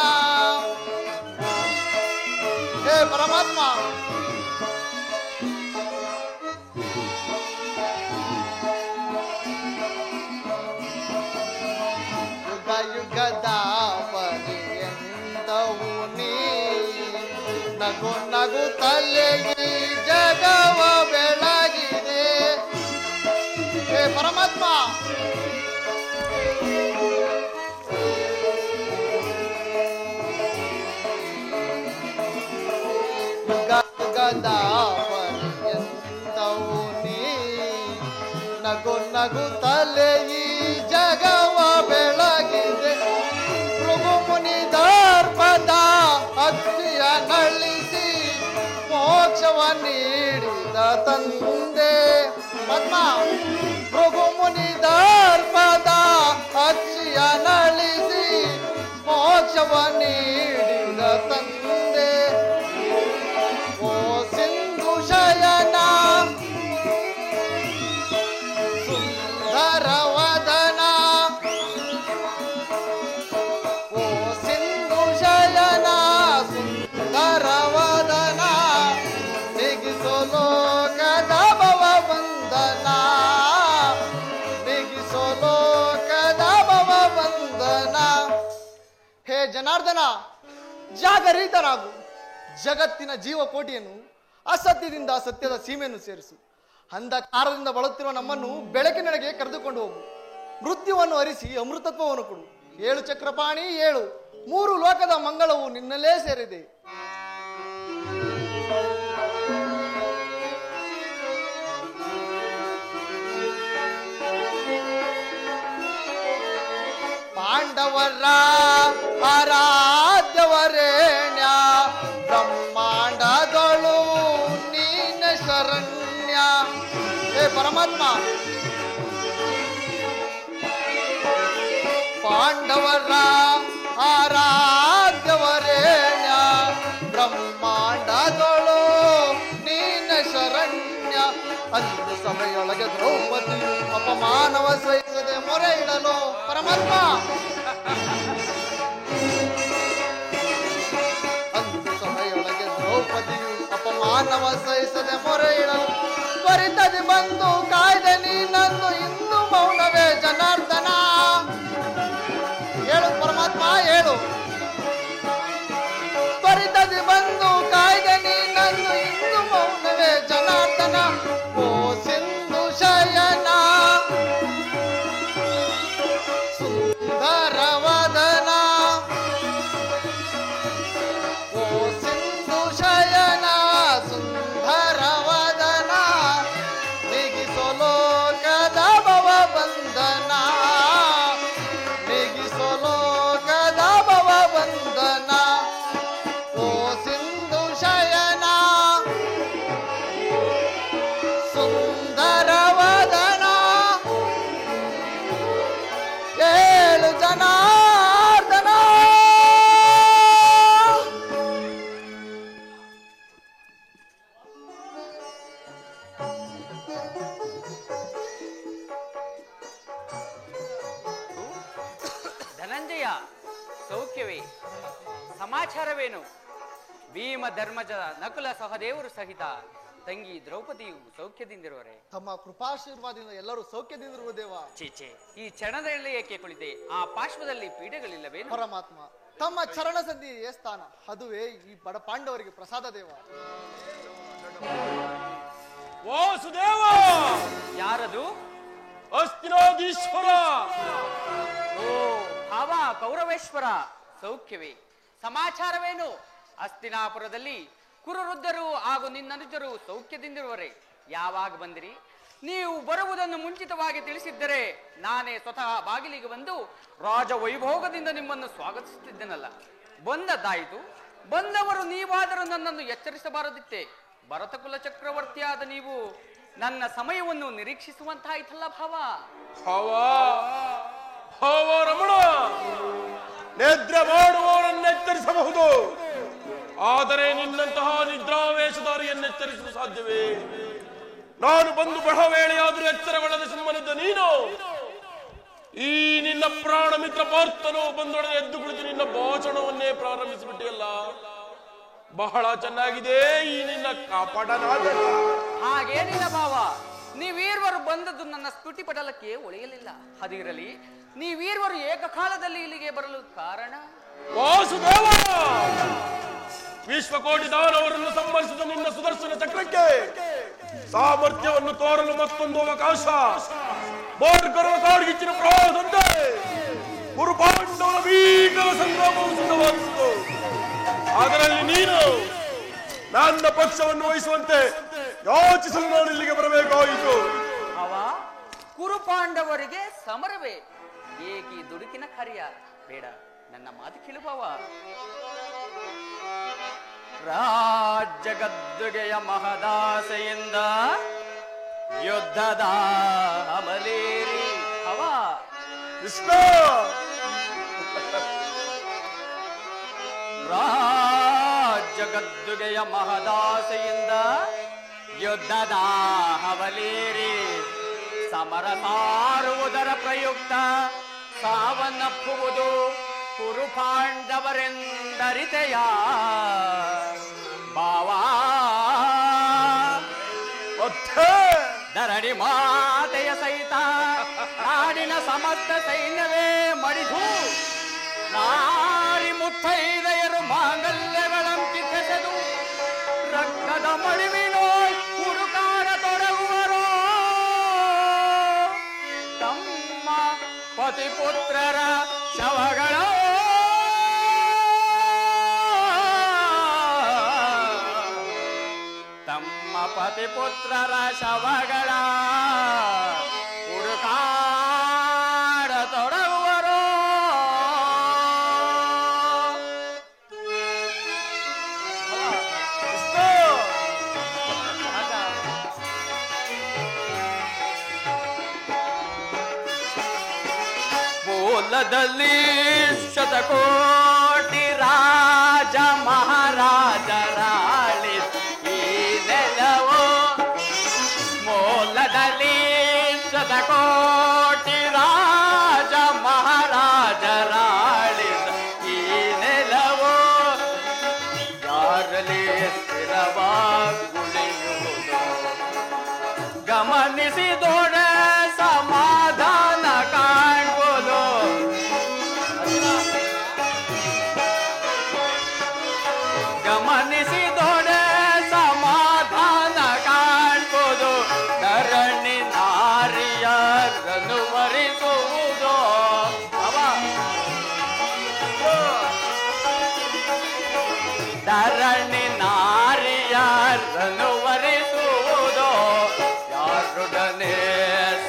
S4: ಹೇ ಪರಮಾತ್ಮ, ಯುಗ ಯುಗದ ಪರ್ಯಂತವು ನೀ ನಗು ನಗು ತಲೆ ಈ ಜಗವ ಬೆಳಗಿದೆ. ಹೇ ಪರಮಾತ್ಮ, ಯುಗ ಯುಗದ ಪರ್ಯಂತವು ನೀ ನಗು ನಗು ತಲೆ ಈ ಜಗವ ಬೆಳಗಿದೆ. ಭೃಗು ಮುನಿ ದರ್ಪದ ಅಗ್ನಿಯ ನಳಿಸಿ ಮೋಕ್ಷ ತಂದೆ ಪದ್ಮ ಭೃಗು ಮುನಿ ದರ್ಪದ ಅಕ್ಷಿಯ ನಳಿಸಿ ಮೋಕ್ಷವ ನೀಡಿದ ತಂದೆ ಓ ಸಿಂಧು ಶಯನ ಸುಂದರ ವದನ ಓ ಸಿಂಧು ಶಯನ ಸುಂದರ ವದನ ನೆಗಿಸೋ ಲೋಕದ ಭವ ವಂದನ ನೆಗಿಸೋ ಲೋಕದ ಭವ ವಂದನ. ಹೇ ಜನಾರ್ದನ, ಜಾಗರಿತನಾಗು. ಜಗತ್ತಿನ ಜೀವಕೋಟಿಯನ್ನು ಅಸತ್ಯದಿಂದ ಸತ್ಯದ ಸೀಮೆಯನ್ನು ಸೇರಿಸು. ಅಂಧಕಾರದಿಂದ ಬಳಲುತ್ತಿರುವ ನಮ್ಮನ್ನು ಬೆಳಕಿನೆಡೆಗೆ ಕರೆದುಕೊಂಡು ಹೋಗು. ಮೃತ್ಯುವನ್ನು ಹರಿಸಿ ಅಮೃತತ್ವವನ್ನು ಕೊಡು. ಏಳು ಚಕ್ರಪಾಣಿ ಏಳು, ಮೂರು ಲೋಕದ ಮಂಗಳವು ನಿನ್ನಲ್ಲೇ ಸೇರಿದೆ. ಪಾಂಡವರ ಆರಾಧ್ಯವರೇಣ್ಯ ಬ್ರಹ್ಮಾಂಡದಳು ನೀನ ಶರಣ್ಯ. ಹೇ ಪರಮಾತ್ಮ, ಪಾಂಡವರ ಆರಾಧ್ಯವರೇಣ್ಯ ಬ್ರಹ್ಮಾಂಡದಳು ನೀನ ಶರಣ್ಯ. ಅಂದು ಸಭೆಯೊಳಗೆ ದ್ರೌಪದಿಯು ಅಪಮಾನವ ಸಹಿಸದೆ ಮೊರೆ ಇಡಲು ಪರಮಾತ್ಮ. ಅಂದು ಸಭೆಯೊಳಗೆ ದ್ರೌಪದಿಯು ಅಪಮಾನವ ಸಹಿಸದೆ ಮೊರೆ ಇಡಲು ತ್ವರಿತದಿ ಬಂದು ಕಾಯ್ದೆ ನೀನಂದು ಇಂದು ಮೌನವೇ ಜನಾರ್ದನ. ಹೇಳು ಪರಮಾತ್ಮ ಹೇಳು. ತ್ವರಿತದಿ ಬಂದು ಕಾಯ್ದೆ ನೀನಂದು ಇಂದು ಮೌನವೇ ಜನಾರ್ದನ. ಓ ಸಿಂಧು ಶಯನ ಸುಂದರ ವದನ ಓ ಸಿಂಧು ಶಯನ ಸುಂದರ ವದನ ನೆಗಿಸೋ ಲೋಕದ ಭವ ಬಂಧನ ನೆಗಿಸೋ ಲೋಕದ ಭವ ಬಂಧನ. ಓ ಸಿಂಧು ಶಯನ ಸುಂದರ ವದನ ಏಳು ಜನಾರ್ದನ.
S5: ಧನಂಜಯ, ಸೌಖ್ಯವೇ? ಸಮಾಚಾರವೇನು? ಭೀಮ ಧರ್ಮಜ ನಕುಲ ಸಹದೇವರು ಸಹಿತ ತಂಗಿ ದ್ರೌಪದಿಯು ಸೌಖ್ಯದಿಂದಿರುವರೆ?
S4: ತಮ್ಮ ಕೃಪಾಶೀರ್ವಾದದಿಂದ ಎಲ್ಲರೂ ಸೌಖ್ಯದಿಂದಿರುವ ದೇವ.
S5: ಚೀಚೆ, ಈ ಕ್ಷಣದಲ್ಲಿ ಏಕೆ ಕುಳಿತೆ? ಆ ಪಾರ್ಶ್ವದಲ್ಲಿ ಪೀಠಗಳಿಲ್ಲವೇನು?
S4: ಪರಮಾತ್ಮ, ತಮ್ಮ ಚರಣ ಸಂಧಿಯೇ ಸ್ಥಾನ, ಅದುವೇ ಈ ಬಡ ಪಾಂಡವರಿಗೆ ಪ್ರಸಾದ ದೇವ.
S2: ವಾಸುದೇವ,
S5: ಯಾರದು?
S2: ಹಸ್ತಿನಾಧೀಶ್ವರ.
S5: ಓ ಭಾವ ಕೌರವೇಶ್ವರ, ಸೌಖ್ಯವೇ? ಸಮಾಚಾರವೇನು? ಹಸ್ತಿನಾಪುರದಲ್ಲಿ ಕುರುವೃದ್ಧರು ಹಾಗೂ ನಿನ್ನನುಜರು ಸೌಖ್ಯದಿಂದಿರುವರೆ? ಯಾವಾಗ ಬಂದಿರಿ? ನೀವು ಬರುವುದನ್ನು ಮುಂಚಿತವಾಗಿ ತಿಳಿಸಿದ್ದರೆ ನಾನೇ ಸ್ವತಃ ಬಾಗಿಲಿಗೆ ಬಂದು ರಾಜ ವೈಭೋಗದಿಂದ ನಿಮ್ಮನ್ನು ಸ್ವಾಗತಿಸುತ್ತಿದ್ದೆನಲ್ಲ. ಬಂದದ್ದಾಯಿತು. ಬಂದವರು ನೀವಾದರೂ ನನ್ನನ್ನು ಎಚ್ಚರಿಸಬಾರದಿತ್ತೆ. ಭರತಕುಲ ಚಕ್ರವರ್ತಿಯಾದ ನೀವು ನನ್ನ ಸಮಯವನ್ನು ನಿರೀಕ್ಷಿಸುವಂತಾಯ್ತಲ್ಲ ಭಾವ.
S2: ಭಾವ ರಮಣ, ನಿದ್ರೆ ಮಾಡುವವರನ್ನು ಎಚ್ಚರಿಸಬಹುದು, ಆದರೆ ನಿನ್ನಂತಹ ನಿದ್ರಾವೇಶಧಾರಿಯನ್ನು ಎಚ್ಚರಿಸಲು ಸಾಧ್ಯವೇ? ನಾನು ಬಂದು ಬಹಳ ವೇಳೆಯಾದರೂ ಎಚ್ಚರಗೊಳ್ಳದೆ ಸುಮ್ಮನಿದ್ದ ನೀನು ಈ ನಿನ್ನ ಪ್ರಾಣ ಮಿತ್ರ ಪಾರ್ಥನು ಬಂದೊಡನೆ ಎದ್ದು ಕುಳಿತು ನಿನ್ನ ಭಾಷಣವನ್ನೇ ಪ್ರಾರಂಭಿಸಿಬಿಟ್ಟಿಯಲ್ಲ. ಬಹಳ ಚೆನ್ನಾಗಿದೆ ಈ ನಿನ್ನ ಕಾಪಾಡ ನಾಟಕ.
S5: ಹಾಗೇನಿಲ್ಲ ಭಾವ, ನೀವೀರ್ವರು ಬಂದದ್ದು ನನ್ನ ಸ್ತುತಿ ಪಟಲಕ್ಕೆ ಒಳೆಯಲಿಲ್ಲ. ಅದಿರಲಿ, ನೀವೀರ್ವರು ಏಕಕಾಲದಲ್ಲಿ ಇಲ್ಲಿಗೆ ಬರಲು ಕಾರಣ?
S2: ವಾಸುದೇವ, ವಿಶ್ವಕೋಟಿ ದಾನವರನ್ನು ಸಂಬಂಧಿಸಿದ ನಿನ್ನ ಸುದರ್ಶನ ಚಕ್ರಕ್ಕೆ ಸಾಮರ್ಥ್ಯವನ್ನು ತೋರಲು ಮತ್ತೊಂದು ಅವಕಾಶ. ಮಾರ್ಗರ ಕಾಡ್ಗಿಚ್ಚಿನ ಪ್ರವಾಹದಂತೆ ಕುರುಪಾಂಡವರ ಭೀಕರ ಸಂಗ್ರಾಮವು ಸಿದ್ಧವಾಗಿತ್ತು. ಅದರಲ್ಲಿ ನೀನು ನನ್ನ ಪಕ್ಷವನ್ನು ವಹಿಸುವಂತೆ ಯಾಚಿಸಲು ನಾನು ಇಲ್ಲಿಗೆ ಬರಬೇಕಾಯಿತು.
S5: ಅವ ಕುರುಪಾಂಡವರಿಗೆ ಸಮರವೇ? ಏಕಿ ದುಡುಕಿನ ಕಾರ್ಯ ಬೇಡ, ನನ್ನ ಮಾತು ಕೇಳುವವ. ರಾಜ ಜಗದ್ದುಗೆಯ ಮಹದಾಸೆಯಿಂದ ಯುದ್ಧದ ಅಮಲೇರಿ ಹವ
S2: ಕೃಷ್ಣ
S5: ಜಗದ್ದುಗೆಯ ಮಹದಾಸೆಯಿಂದ ಯುದ್ಧದ ಹವಲೇರಿ ಸಮರ ಸಾರುವುದರ ಪ್ರಯುಕ್ತ ಸಾವನ್ನಪ್ಪುವುದು ಕುರು ಪಾಂಡವರೆಂದರಿತೆಯ ಬಾವಾ ಧರಣಿ ಮಾತೆಯ ಸಹಿತ ನಾಡಿನ ಸಮಸ್ತ ಸೈನ್ಯವೇ ಮಡಿದು ನಾರಿ ಮುತ್ತೈದೆಯರು ಮಾಂಗಲ್ಯಗಳಂಕಿಸೆದು ರಕ್ತದ ಮಡಿವಿನೋ ಹುಡುಕಾಡ ತೊಡಗುವರು ತಮ್ಮ ಪತಿಪುತ್ರರ ಶವಗಳ ತಮ್ಮ ಪತಿಪುತ್ರರ ಶವಗಳ ಹುಡುಕಾಡ ತೊಡಗುವರು ಮೂಲದಲ್ಲಿ ಶತಕೋಟಿ ರಾಜ ಮಹಾರಾಜರಾಳಿ ಈ ನೆಲವೋ ಮೂಲದಲ್ಲಿ ಶತಕೋಟಿ ರಾಜ ಮಹಾರಾಜರಾಳಿ ಈ ನೆಲವೋ ಯಾರಲ್ಲಿ ಸ್ಥಿರವಾಗುಳಿಯುವುದು ಗಮನಿಸಿದೋಡ ಸಮಾಧಾನ ಕಾಣ್ಬೋದು ಗಮನಿಸಿದೋಡ ಸಮಾಧಾನ ಕಾಣ್ಬೋದು ಧರಣಿ ನಾರಿಯರನ್ನು ವರಿಸುವುದು ಧರಣಿ ನಾರಿಯರನ್ನು ವರಿಸುವುದು ಯಾರೊಡನೆ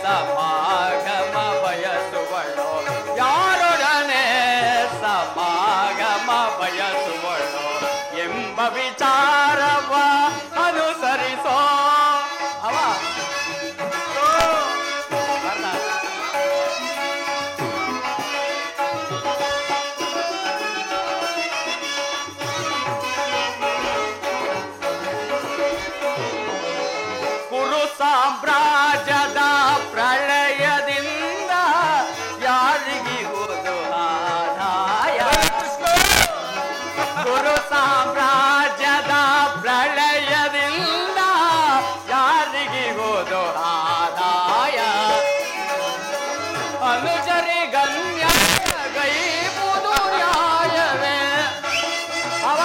S5: ಸಮಾಗಮ ಬಯಸುವಳು ಯಾರೊಡನೆ ಸಮಾಗಮ ಬಯಸುವಳು ಎಂಬ ವಿಚಾರವ ಅನುಸರಿಸೋ ಅವ ಕುರು ಸಾಮ್ರಾಜ್ಯದ ಪ್ರಳಯದಿಂದ ಯಾರಿಗಿರುವುದು ಆದಾಯ ಕುರು ಸಾಮ್ರಾಜ್ಯದ ಪ್ರಳಯದಿಂದ ಯಾರಿಗಿರುವುದು ಆದಾಯ ಅನುಜರಿ ಗಣ್ಯ ಗೈಬುದು ನ್ಯಾಯವೇ ಅವ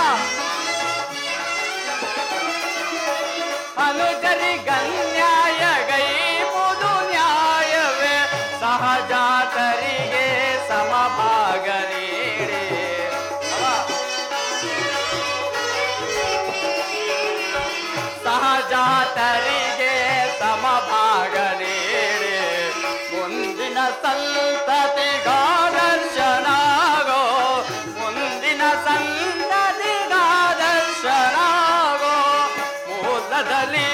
S5: ಅನುಜರಿ ಗಣ್ಯಾಯ ಗೈಬುದು ನ್ಯಾಯವೇ ಸಹಜಾತರಿಗೆ ಸಮಭಾಗ ನೀಡಿ ಸಹಜಾತರಿಗೆ ಸಮಭಾಗ ನೀಡಿ ಮುಂದಿನ ಸಂತತಿಗಾದರ್ಶನಾಗೋ ಮುಂದಿನ ಸಂತತಿಗಾದರ್ಶನಾಗೋ ಮೂಲದಲ್ಲಿ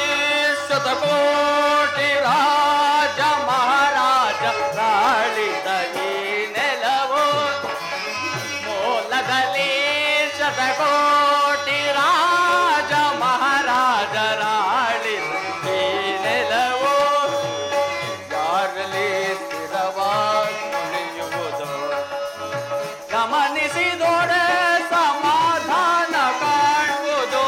S5: ಶತಕೋಟಿ ರಾಜ ಮಹಾರಾಜ ರಾಳಿದ ಈ ನೆಲವೋ ಮೂಲದಲ್ಲಿ ಶತಕೋಟಿ ರಾಜ ಮಹಾರಾಜ ರಾಳಿದ ಈ ನೆಲವೋ ಯಾರಲ್ಲಿ ಸ್ಥಿರವಾಗುಳಿಯುವುದು ಗಮನಿಸಿದೊಡೆ ಸಮಾಧಾನ ಕಾಣುವುದು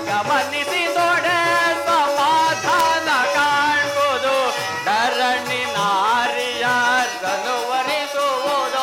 S5: ಗಮನಿಸಿದೊಡೆ ಸಮಾಧಾನ ಕಾಣುವುದು ಧರಣಿ ನಾರಿಯರನ್ನು ವರಿಸುವುದು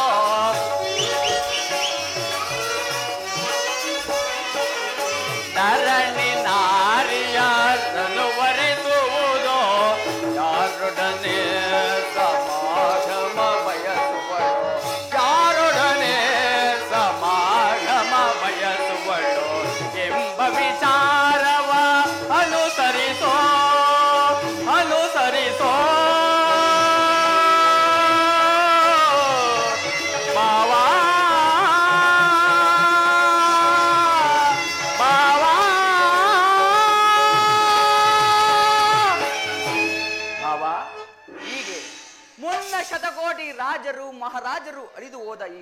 S5: ರಾಜರು ಮಹಾರಾಜರು ಅಳಿದು ಹೋದ ಈ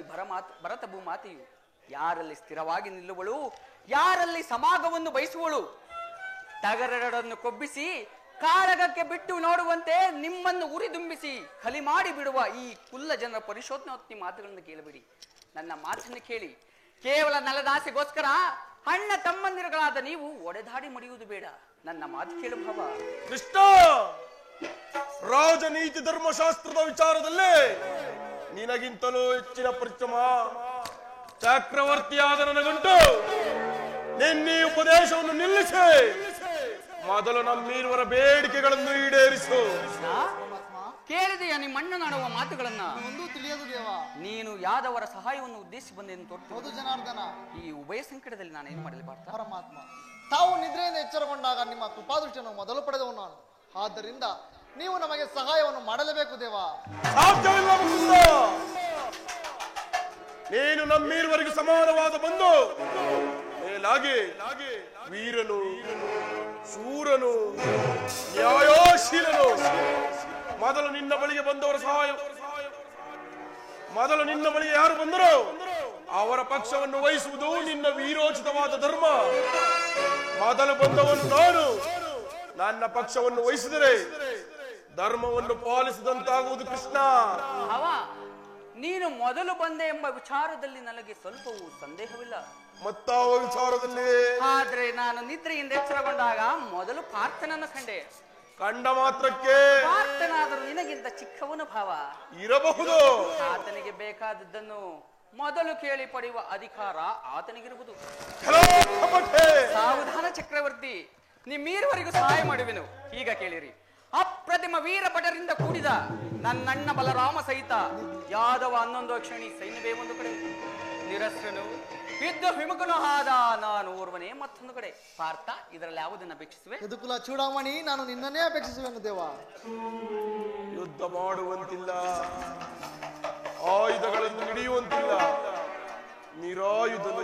S5: ಭರತ ಭೂಮಾತೆಯು ಯಾರಲ್ಲಿ ಸ್ಥಿರವಾಗಿ ನಿಲ್ಲುವಳು, ಯಾರಲ್ಲಿ ಸಮಾಗವನ್ನು ಬಯಸುವಳು, ಟಗರೆರಡನ್ನು ಕೊಬ್ಬಿಸಿ ಕಾಳಗಕ್ಕೆ ಬಿಟ್ಟು ನೋಡುವಂತೆ ನಿಮ್ಮನ್ನು ಉರಿದುಂಬಿಸಿ ಖಲಿ ಮಾಡಿ ಬಿಡುವ ಈ ಕುಲ್ಲ ಜನರ ಪರಿಶೋಧನಾತ್ಮಿ ಮಾತುಗಳನ್ನು ಕೇಳಬೇಡಿ. ನನ್ನ ಮಾತನ್ನು ಕೇಳಿ. ಕೇವಲ ನಲದಾಸೆಗೋಸ್ಕರ ಅಣ್ಣ ತಮ್ಮಂದಿರುಗಳಾದ ನೀವು ಒಡೆದಾಡಿ ಮಡಿಯುವುದು ಬೇಡ. ನನ್ನ ಮಾತು ಕೇಳು ಭಾವ.
S2: ಕೃಷ್ಣ, ರಾಜನೀತಿ ಧರ್ಮಶಾಸ್ತ್ರದ ವಿಚಾರದಲ್ಲಿ ನಿನಗಿಂತಲೂ ಹೆಚ್ಚಿನ ಪರಿಶ್ರಮ ಚಕ್ರವರ್ತಿಯಾದ ನನಗುಂಟು. ನಿನ್ನೆ ಉಪದೇಶವನ್ನು ನಿಲ್ಲಿಸಿ ಮೊದಲು ನಮ್ಮೀರುವರ ಬೇಡಿಕೆಗಳನ್ನು ಈಡೇರಿಸು.
S5: ಕೇಳಿದೆಯಾ ನಿಮ್ಮಣ್ಣ ನಾಡುವ ಮಾತುಗಳನ್ನ?
S4: ಒಂದು ತಿಳಿಯದು ದೇವ.
S5: ನೀನು ಯಾದವರ ಸಹಾಯವನ್ನು ಉದ್ದೇಶಿಸಿ ಬಂದೆಂದು ತೋರ್ತು.
S4: ಹೌದು ಜನಾರ್ದನ.
S5: ಈ ಉಭಯ ಸಂಕಟದಲ್ಲಿ ನಾನು ಏನು ಮಾಡಲಿ ಪಾರ್ಥ?
S4: ಪರಮಾತ್ಮ, ತಾವು ನಿದ್ರೆಯಿಂದ ಎಚ್ಚರಗೊಂಡಾಗ ನಿಮ್ಮ ಕೃಪಾದೃಷ್ಟಿಯನ್ನು ಮೊದಲು ಪಡೆದವು ನಾನು. ಆದ್ದರಿಂದ ನೀವು ನಮಗೆ ಸಹಾಯವನ್ನು ಮಾಡಲೇಬೇಕು ದೇವ.
S2: ಸಾಧ್ಯವಿಲ್ಲ ಮುಕುಂದ. ನೀನು ನಮ್ಮೀರುವರೆಗೆ ಸಮಾನವಾದ ಬಂದು ಮೇಲಾಗಿ ವೀರನು, ಶೂರನು, ನ್ಯಾಯೋಶೀಲನು. ಮೊದಲು ನಿನ್ನ ಬಳಿಗೆ ಬಂದವರ ಸಹಾಯ, ಮೊದಲು ನಿನ್ನ ಬಳಿಗೆ ಯಾರು ಬಂದರೋ ಅವರ ಪಕ್ಷವನ್ನು ವಹಿಸುವುದು ನಿನ್ನ ವೀರೋಚಿತವಾದ ಧರ್ಮ. ಮೊದಲು ಬಂದವನು ನಾನು. ನನ್ನ ಪಕ್ಷವನ್ನು ವಹಿಸಿದರೆ ಧರ್ಮವನ್ನು ಪಾಲಿಸಿದಂತಾಗುವುದು ಕೃಷ್ಣ.
S5: ನೀನು ಮೊದಲು ಬಂದೆ ಎಂಬ ವಿಚಾರದಲ್ಲಿ ನನಗೆ ಸ್ವಲ್ಪವೂ ಸಂದೇಹವಿಲ್ಲ.
S2: ಮತ್ತಾವ ವಿಚಾರದಲ್ಲಿ?
S5: ಆದ್ರೆ ನಾನು ನಿದ್ರೆಯಿಂದ ಎಚ್ಚರಗೊಂಡಾಗ ಮೊದಲು ಪಾರ್ಥನನ್ನು ಕಂಡೆ.
S2: ಕಂಡ ಮಾತ್ರಕ್ಕೆ
S5: ಪಾರ್ಥನಾದರೂ ನಿನಗಿಂತ ಚಿಕ್ಕವನು ಭಾವ
S2: ಇರಬಹುದು.
S5: ಆತನಿಗೆ ಬೇಕಾದದ್ದನ್ನು ಮೊದಲು ಕೇಳಿ ಪಡೆಯುವ ಅಧಿಕಾರ ಆತನಿಗಿರುವುದು. ಸಾವಧಾನ ಚಕ್ರವರ್ತಿ, ನಿಮ್ಮೀರುವರೆಗೂ ಸಹಾಯ ಮಾಡುವೆನು. ಈಗ ಕೇಳಿರಿ. ಅಪ್ರತಿಮ ವೀರ ಭಟರಿಂದ ಕೂಡಿದ ನನ್ನಣ್ಣ ಬಲರಾಮ ಸಹಿತ ಯಾದವ 11 ಅಕ್ಷಣಿ ಸೈನ್ಯವೇ ಒಂದು ಕಡೆ, ನಿರಸ್ರನು ಯುದ್ಧ ವಿಮುಖನು ಆದ ನಾನು ಓರ್ವನೇ ಮತ್ತೊಂದು ಕಡೆ. ಪಾರ್ಥ, ಇದರಲ್ಲಿ ಯಾವುದನ್ನು ಅಪೇಕ್ಷಿಸುವೆ?
S4: ಯದುಕುಲ ಚೂಡಾಮಣಿ, ನಾನು ನಿನ್ನನ್ನೇ ಅಪೇಕ್ಷಿಸುವೆನು ದೇವ.
S2: ಯುದ್ಧ ಮಾಡುವಂತಿಲ್ಲ, ಆಯುಧಗಳನ್ನು ಹಿಡಿಯುವಂತಿಲ್ಲ, ನಿರಾಯುಧನು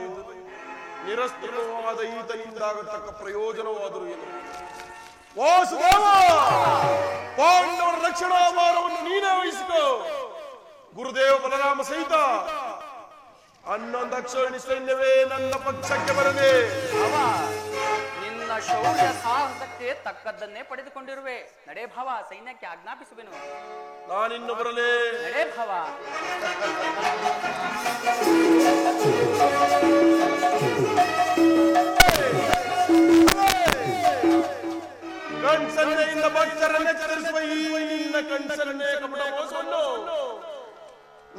S2: ನಿರಸ್ತ್ರವಾದ ಈತನಿಂದಾಗತಕ್ಕ ಪ್ರಯೋಜನವಾದರೂ ಏನು? ವಾಸುದೇವ, ಪಾಂಡವರ ರಕ್ಷಣಾ ಭಾರವನ್ನು ನೀನೇ ವಹಿಸಿಕೋ. ಗುರುದೇವ ಬಲರಾಮ ಸಹಿತ 11 ಅಕ್ಷೋಹಿಣಿ ಸೈನ್ಯವೇ ನನ್ನ ಪಕ್ಷಕ್ಕೆ ಬರದೆ.
S5: ನಿನ್ನ ಶೌರ್ಯ ಸಾಹಸಕ್ಕೆ ತಕ್ಕದ್ದನ್ನೇ ಪಡೆದುಕೊಂಡಿರುವೆ. ನಡೆ ಭಾವ, ಸೈನ್ಯಕ್ಕೆ ಆಜ್ಞಾಪಿಸುವೆನು.
S2: ನಾನಿನ್ನು ಬರಲೇ?
S5: ನಡೆ ಭಾವ.
S2: ಕಣ್ಸನ್ನೆಯಿಂದ ಭಕ್ತರನ್ನೇ ಚರಿಸುವ ಈ ನಿನ್ನ ಕಣ್ಸನ್ನೇ ಕಪಟ ಮೋಸವನ್ನು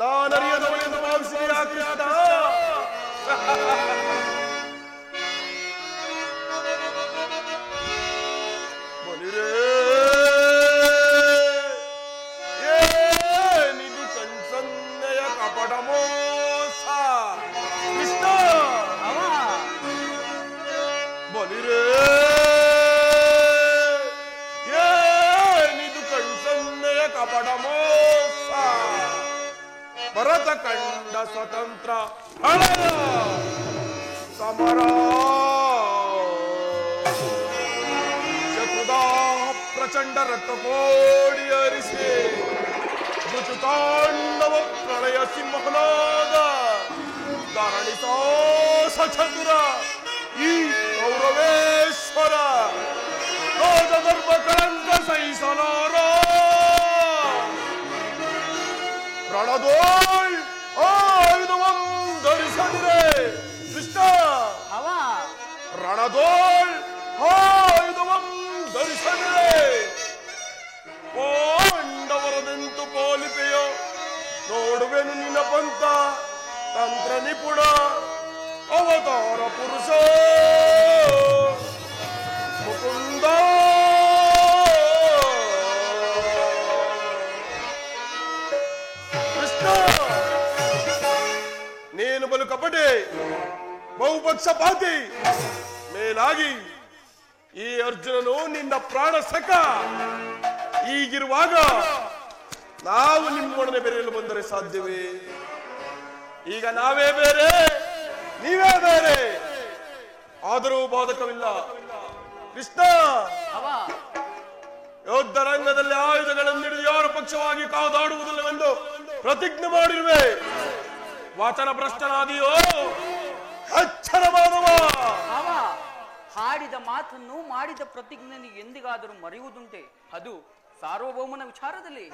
S2: ನಾನರಿಯದವನೆಂದು ಭಾವಿಸಿದೆಯಾ ಕೃಷ್ಣ? ಬಲಿರೇ, ಏನಿದು ಕಣ್ಸನ್ನೆಯ ಕಪಟ ಮೋಸ ಕೃಷ್ಣ? ಬಲಿರೇ, ಕಪಟ ಮೋಸ. ಭರತ ಕಂಡ ಸ್ವತಂತ್ರ ಹಣದ ಸಮರ ಶಕುದಾ ಪ್ರಚಂಡ ರಕ್ತಕೋಡಿ ಹರಿಸಿ ಋತುತಾಂಡವ ಪ್ರಳಯ ಸಿಂಹನಾದ ಧರಣಿಸಾಸ ಚತುರ ಈ ಕೌರವೇಶ್ವರ ರಾಜಧರ್ಮ ಕಳಂಕ ಸಹಿಸಲಾರ ರಣದೋಳ್ ಆಯುಧವಂ ಧರಿಸದಿರೆ ಕೃಷ್ಣ. ರಣದೋಳ್ ಆಯುಧವಂ ಧರಿಸದಿರೆ ಪಾಂಡವರದೆಂತು ಪಾಲಿಪೆಯೋ ನೋಡುವೆನು ನಿನ್ನ ಪಂಥ ತಂತ್ರ ನಿಪುಣ ಅವತಾರ ಪುರುಷ ಮುಕುಂದ. ನೀನು ಬಲು ಕಪಟೆ, ಬಹುಪಕ್ಷಪಾತಿ. ಮೇಲಾಗಿ ಈ ಅರ್ಜುನನು ನಿನ್ನ ಪ್ರಾಣ ಸಖ. ಈಗಿರುವಾಗ ನಾವು ನಿಮ್ಮೊಡನೆ ಬೆರೆಯಲು ಬಂದರೆ ಸಾಧ್ಯವೇ? ಈಗ ನಾವೇ ಬೇರೆ, ನೀವೇ ಬೇರೆ, ಆದರೂ ಬಾಧಕವಿಲ್ಲ ಕೃಷ್ಣ. ಯುದ್ಧ ರಂಗದಲ್ಲಿ ಆಯುಧಗಳನ್ನು ಹಿಡಿದು ಯಾರ ಪಕ್ಷವಾಗಿ ಕಾದಾಡುವುದಿಲ್ಲವೆಂದು ಪ್ರತಿಜ್ಞೆ ಮಾಡಿರುವೆ. ವಚನ ಭ್ರಷ್ಟನಾದಿಯೋ ಅಚ್ಚರ ಮಾನವ.
S5: ಅವ ಹಾಡಿದ ಮಾತನ್ನು ಮಾಡಿದ ಪ್ರತಿಜ್ಞೆನಿಗೆ ಎಂದಿಗಾದರೂ ಮರೆಯುವುದುಂಟೆ? ಅದು ಸಾರ್ವಭೌಮನ ವಿಚಾರದಲ್ಲಿ.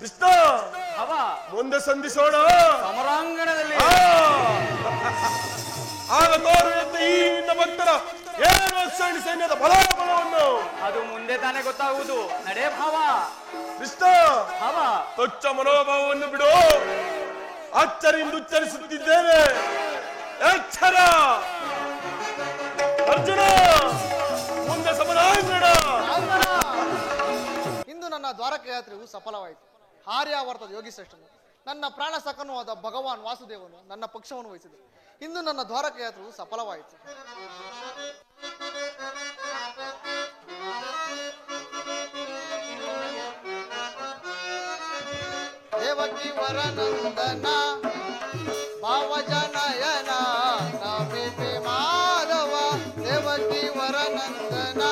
S2: ಕೃಷ್ಣ,
S5: ಅವ
S2: ಮುಂದೆ ಸಂಧಿಸೋಣ
S5: ಸಮರಾಂಗಣದಲ್ಲಿ.
S2: ಆಗ ತೋರುವಂತೆ ಈ ನಿನ್ನ ಭಕ್ತರ ಏನು ಸೈನ್ಯದ ಬಲಾಬಲವನ್ನು
S5: ಅದು ಮುಂದೆ ತಾನೇ ಗೊತ್ತಾಗುವುದು. ನಡೆ ಭಾವ.
S2: ಕೃಷ್ಣ,
S5: ಭಾವ
S2: ತುಚ್ಛ ಮನೋಭಾವವನ್ನು ಬಿಡು. ಅಚ್ಚರಿಂದ ಉಚ್ಚರಿಸುತ್ತಿದ್ದೇನೆ. ಎಚ್ಚರ ಅರ್ಜುನ, ಮುಂದೆ ಸಮರಾಂಗಣ.
S4: ಇಂದು ನನ್ನ ದ್ವಾರಕ ಯಾತ್ರೆಯು ಸಫಲವಾಯಿತು. ಆರ್ಯಾವರ್ತದ ಯೋಗಿಶ್ರೇಷ್ಠನು ನನ್ನ ಪ್ರಾಣ ಸಖನೂ ಆದ ಭಗವಾನ್ ವಾಸುದೇವನು ನನ್ನ ಪಕ್ಷವನ್ನು ವಹಿಸಿದೆ. ಇಂದು ನನ್ನ ದ್ವಾರಕ ಯಾತ್ರೆಯು ಸಫಲವಾಯಿತು. ದೇವಕಿ ವರನಂದನ ಭಾವಜನಯನ ನಮಿಪೆ ಮಾಧವ. ದೇವಕಿ ವರನಂದನ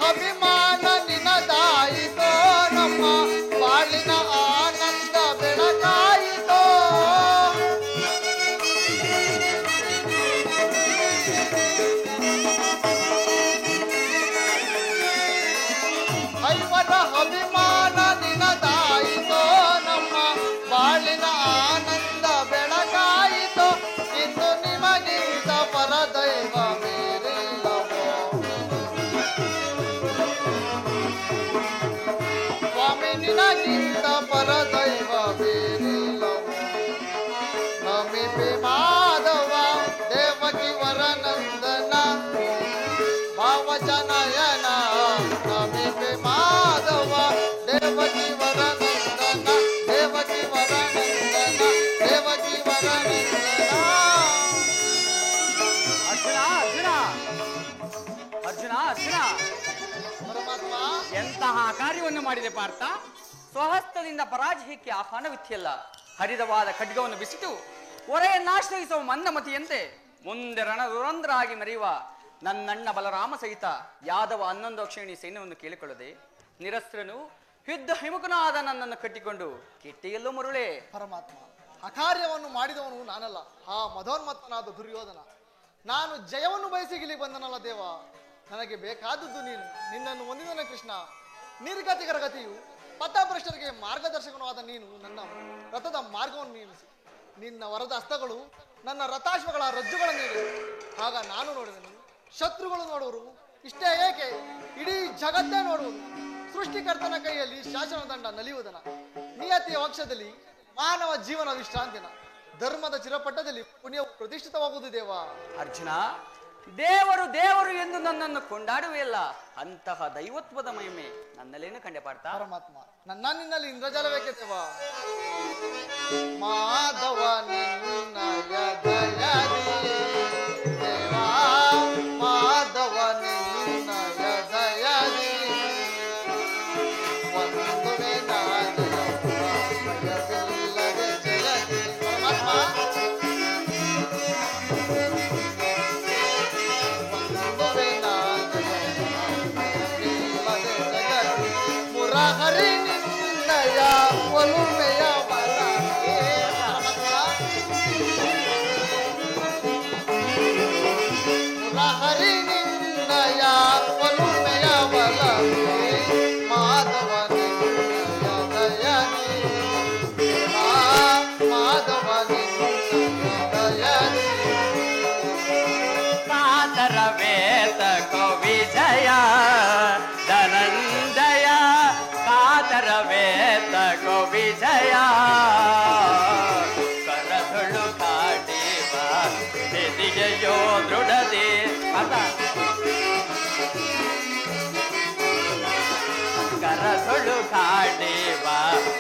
S4: ಅಭಿಮಾನ ನಿನದಾಯಿತೋ, ನಮ್ಮ ಬಾಳಿನ ಆನಂದ ಬೆಳಕಾಯಿತೋ. ಐವರ ಅಭಿಮಾನ ನಿನದಾಯಿತೋ, ನಮ್ಮ ಬಾಳಿನ ಆನಂದ ಬೆಳಕಾಯಿತೋ. ಇಂದು ನಿಮಗಿಂತ ಪರದೈವ ಬೇರಿಲ್ಲವೋ. ಸ್ವಾಮಿ ನಿನಗಿಂತ ಪರದೈವ ಬೇರಿಲ್ಲವೋ. ನಮಿಪೆ ಮಾಧವ ದೇವಕಿ ವರನಂದನ ಭಾವಜನಯನ. ನಮಿಪೆ ಮಾಧವ ದೇವಕಿ ವರನಂದನ. ದೇವಕಿ ವರನಂದನ. ದೇವಕಿ ವರನಂದನ.
S5: ಅರ್ಜುನ ಅರ್ಜುನ ಅರ್ಜುನ ಅರ್ಜುನ
S4: ಪರಮಾತ್ಮ,
S5: ಎಂತಹ ಕಾರ್ಯವನ್ನು ಮಾಡಿದೆ ಪಾರ್ಥ. ಸ್ವಹಸ್ತದಿಂದ ಪರಾಜಯಕ್ಕೆ ಆಹ್ವಾನವಿತ್ತಿಯಲ್ಲ. ಹರಿದವಾದ ಖಡ್ಗವನ್ನು ಬಿಸಿತು ಹೊರೆಯನ್ನಾಶ್ರಯಿಸುವ ಮಂದಮತಿಯಂತೆ ಮುಂದೆ ರಣದುರಂಧ್ರ ಆಗಿ ಮೆರೆಯುವ ನನ್ನಣ್ಣ ಬಲರಾಮ ಸಹಿತ ಯಾದವ 11 ಶ್ರೇಣಿ ಸೈನ್ಯವನ್ನು ಕೇಳಿಕೊಳ್ಳದೆ ನಿರಸ್ತ್ರನು ಯುದ್ಧ ಹಿಮುಖನಾದ ನನ್ನನ್ನು ಕಟ್ಟಿಕೊಂಡು ಕೆಟ್ಟೆಯಲ್ಲೂ ಮರುಳೆ.
S4: ಪರಮಾತ್ಮ, ಅಕಾರ್ಯವನ್ನು ಮಾಡಿದವನು ನಾನಲ್ಲ, ಆ ಮಧೋನ್ಮತ್ತನಾದ ದುರ್ಯೋಧನ. ನಾನು ಜಯವನ್ನು ಬಯಸಿ ಇಲ್ಲಿಗೆ ಬಂದನಲ್ಲ ದೇವ. ನನಗೆ ಬೇಕಾದದ್ದು ನೀನು. ನಿನ್ನನ್ನು ಹೊಂದಿದನ ಕೃಷ್ಣ. ನಿರ್ಗತಿಗರ ಗತಿಯು ಪಥಭ್ರಷ್ಟರಿಗೆ ಮಾರ್ಗದರ್ಶಕನವಾದ ನೀನು ನನ್ನ ರಥದ ಮಾರ್ಗವನ್ನು ನಿಲ್ಲಿಸಿ ನಿನ್ನ ವರದ ಹಸ್ತಗಳು ನನ್ನ ರಥಾಶ್ವಗಳ ರಜ್ಜುಗಳನ್ನು ನೀಡಿದೆ. ಆಗ ನಾನು ನೋಡಿದನು, ಶತ್ರುಗಳು ನೋಡುವರು. ಇಷ್ಟೇ ಏಕೆ, ಇಡೀ ಜಗತ್ತೇ ನೋಡುವುದು. ಸೃಷ್ಟಿಕರ್ತನ ಕೈಯಲ್ಲಿ ಶಾಸನ ದಂಡ ನಲಿಯುವುದನ. ನಿಯತಿಯ ವಕ್ಷದಲ್ಲಿ ಮಾನವ ಜೀವನ ವಿಶ್ರಾಂತಿನ. ಧರ್ಮದ ಚಿರಪಟ್ಟದಲ್ಲಿ ಪುಣ್ಯವು ಪ್ರತಿಷ್ಠಿತವಾಗುವುದು ದೇವ.
S5: ಅರ್ಜುನ, ದೇವರು ದೇವರು ಎಂದು ನನ್ನನ್ನು ಕೊಂಡಾಡುವೆಯಲ್ಲ, ಅಂತಹ ದೈವತ್ವದ ಮಹಿಮೆ ನನ್ನಲ್ಲೇನು ಕಂಡೆ ಪಾರ್ಥ.
S4: ಪರಮಾತ್ಮ, ನನ್ನ ನಿನ್ನಲ್ಲಿ ಇಂದ್ರಜಾಲವೇಕೆ ದೇವ. ಮಾಧವ ನಿನ್ನಯ ದಯದಿ ದೇವ. ಮಾಧವ ನಿನ್ನಯ ದಯದಿ ಒಂದುವೆ ಭಯವಿಲ್ಲದೆ ಜಯದಿ. ಪರಮಾತ್ಮ, ಹರಿ ನಿನ್ನಯ
S5: ಕಾತರವೇತ ಗೋ ವಿಜಯ ಕರದಳು ಕಾಡಿವ ನಿಧಿಯೋ ದೃಢದಿ ಅದ ಕರದಳು ಕಾಡಿವ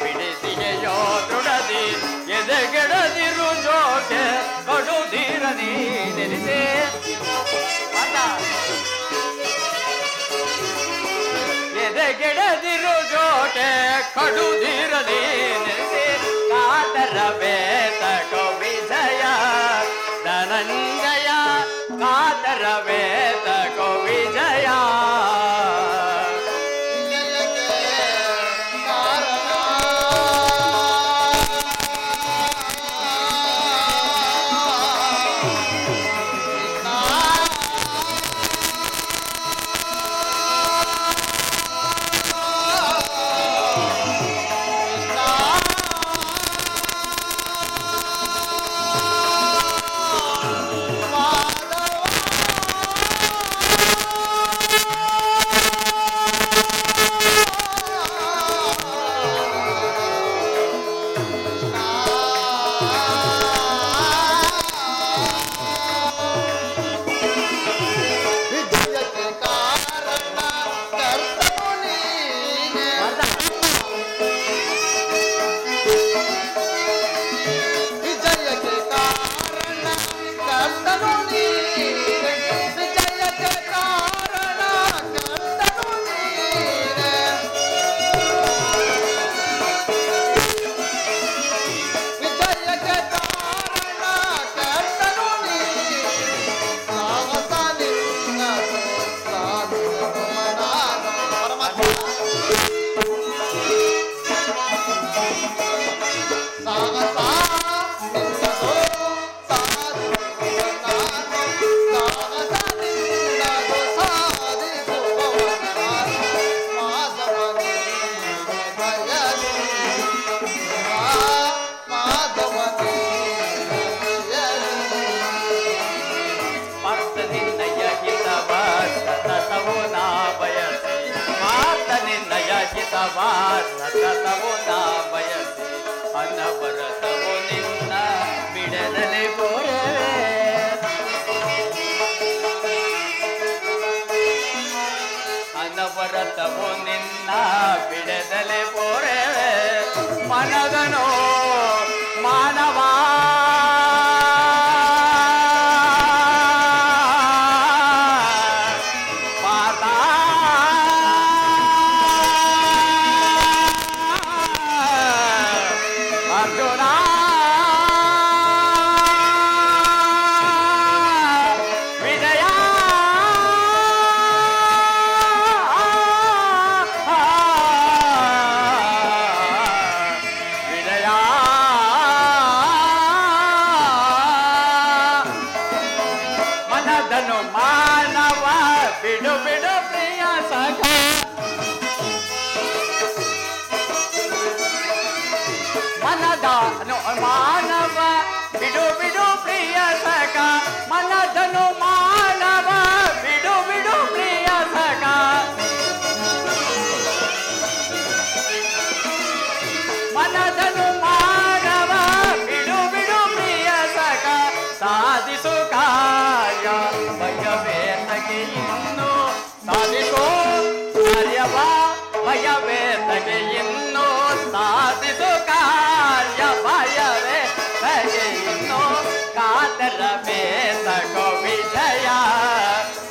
S5: ಬಿಡಿದಿಯೋ ದೃಢದಿ ಎದೆಗೆಡದಿರು ಜೋಕೆ ಕೊಡುದಿರದಿ ನೆನೆಸೆ ಅದ ಎದೆಗೆಡದಿರು ಜೋಕೆ ಕೊಡುದಿರದಿ ನೆನೆಸೆ ಕಾತರವೇತ ಗೋ ವಿಜಯ ಧನಂಜಯ ಕಾತರವೇತ ಗೋ ವಿಜಯ ಸತತವು ನಾ ಬಯಸಿ ಅನವರತವು ನಿನ್ನ ಬಿಡದಲೆ ಬೋರವೆ ಅನವರತವು ನಿನ್ನ ಬಿಡದಲೆ ಬೋರವೆ ಮನದನೋ ಮಾನವ ಮಾನವ ಬಿಡು ಬಿಡು ಪ್ರಿಯ ಸಖ ಮನದನು ಮಾನವ ಬಿಡು ಬಿಡು ಪ್ರಿಯ ಸಖ ಮನದನು ಮಾನವ ಬಿಡು ಬಿಡು ಪ್ರಿಯ ಸಖ ಸಾಧಿಸು ಕಾರ್ಯ ಭಯವೇತಗೆ ಇನ್ನು ಸಾಧಿಸೋ ಕಾರ್ಯವ ಭಯವೇತಗೆ ಇನ್ನು ಸಾಧಿಸು ಕಾರ್ಯ ಭಯವೇ ತಗೆ ಇನ್ನು ಕಾತರವೇತ ಗೋ ವಿಜಯ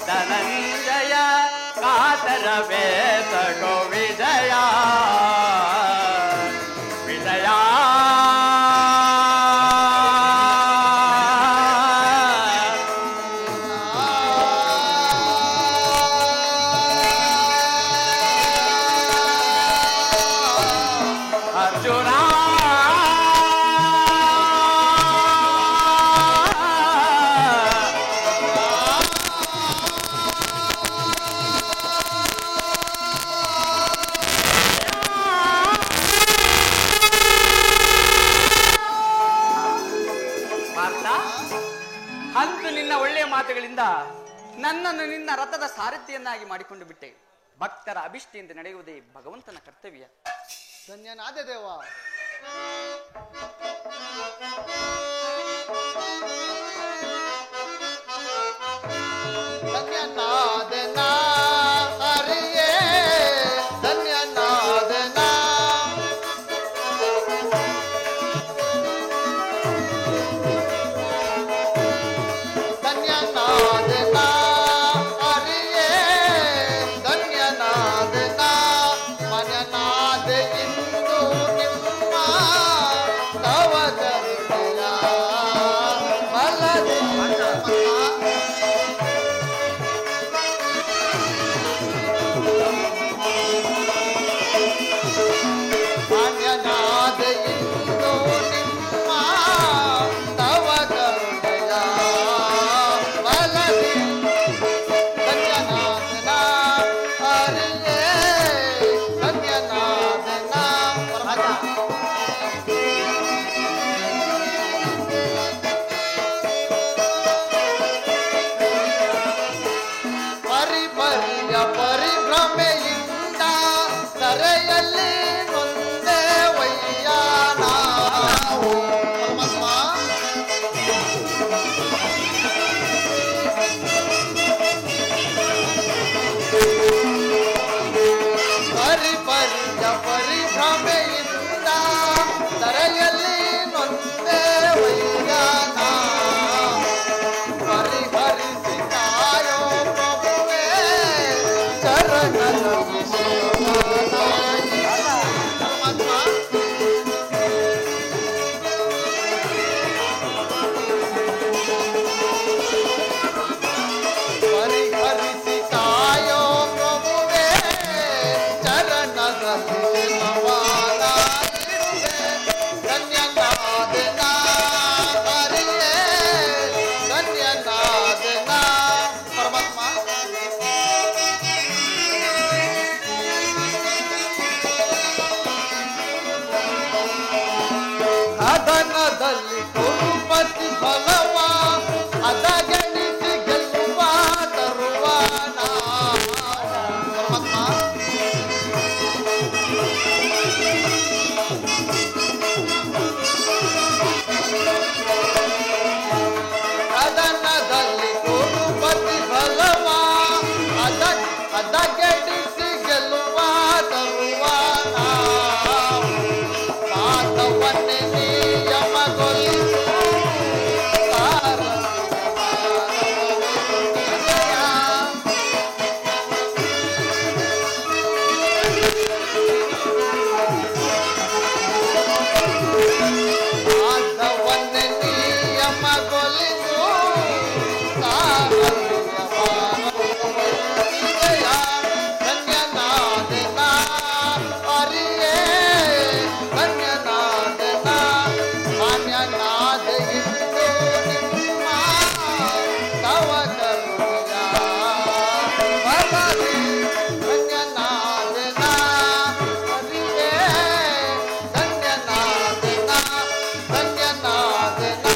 S5: ಧನಂಜಯ ಕಾತರವೇತ ಗೋ ವಿಜಯ ವಿಜಯ ಅರ್ಜುನ ಅಂತೂ ನಿನ್ನ ಒಳ್ಳೆಯ ಮಾತುಗಳಿಂದ ನನ್ನನ್ನು ನಿನ್ನ ರಥದ ಸಾರಥಿಯನ್ನಾಗಿ ಮಾಡಿಕೊಂಡು ಬಿಟ್ಟೆ. ಭಕ್ತರ ಅಭಿಷ್ಟಿಯಿಂದ ನಡೆಯುವುದೇ ಭಗವಂತನ ಕರ್ತವ್ಯ.
S4: ಧನ್ಯನಾದೆ ದೇವ. ಧನ್ಯನಾದೆ ನಾ ಹರಿಯೇ, ಧನ್ಯನಾದೆ ನಾ. ಧನ್ಯನಾದೆ ನಾ ಹರಿಯೇ, ಧನ್ಯನಾದೆ ನಾ. ಮನ್ಯನಾದೆ ಇಂದು ನಿಮ್ಮ ತವ ಕರುಣೆಯ ಬಲದಿಂದ. ಮಾನ್ಯನಾದೆ ಇಂದು ನಿಮ್ಮ ತವ ಕರುಣೆಯ ಬಲದಿಂದ. ಧನ್ಯನಾದೆ ನಾ ಹರಿಯೇ, ಧನ್ಯನಾದೆ ನಾ. ಪರಿಪರಿಯ ಪರಿಭ್ರಮೆಯಿಂದ ತರೆಯಲ್ಲಿ ನೊಂದೆ ವಯ್ಯಾನ. ಪರಮಾತ್ಮ ಪರಿಪರಿಯ ಪರಿಭ್ರಮೆಯಿಂದ ತರೆಯಲ್ಲಿ ನೊಂದೆ ವಯ್ಯಾನ. ಪರಿಹರಿಸಿ ಕಾಯೋ ಪ್ರಭುವೇ ಚರಣದ ವಿಶ್ವನಾಯಿ. ಪರಮಾತ್ಮ ಪರಿಹರಿಸಿ ಕಾಯೋ ಪ್ರಭುವೇ ಚರಣದ ವಿಶ್ವನಾಯಿರುವೆ. ಧನ್ಯನಾದೆ ನಾ ಹರಿಯೇ, ಧನ್ಯನಾದೆ ನಾ. ಪರಮಾತ್ಮ ಅದನದಲ್ಲಿ ಕುರುಪತಿ ಫಲವ ಅದಗಣಿಸಿ ಗೆಲ್ಲುವ ತರುವಾನ. ಪರಮಾತ್ಮ ಅದನದಲ್ಲಿ ಕುರುಪತಿ ಫಲವ ಅದಗಣಿಸಿ ಗೆಲ್ಲುವ ತರುವಾನ. ಪಾದವನ್ನೇ ನಿಯಮಗೊಳಿಸು ಪಾದವನ್ನೇ ನಿಯಮಗೊಳಿಸು ಧನ್ಯನಾದೆ ನಾ ಹರಿಯೇ, ಧನ್ಯನಾದೆ ನಾ. ಮಾನ್ಯನಾದೆ ಇಂದು ನಿಮ್ಮ ತವ ಕರುಣೆಯ ಬಲದಿ. ಧನ್ಯನಾದೆ ನಾ ಹರಿಯೇ, ಧನ್ಯನಾದೆ ನಾ. ಧನ್ಯನಾದೆ ನಾ,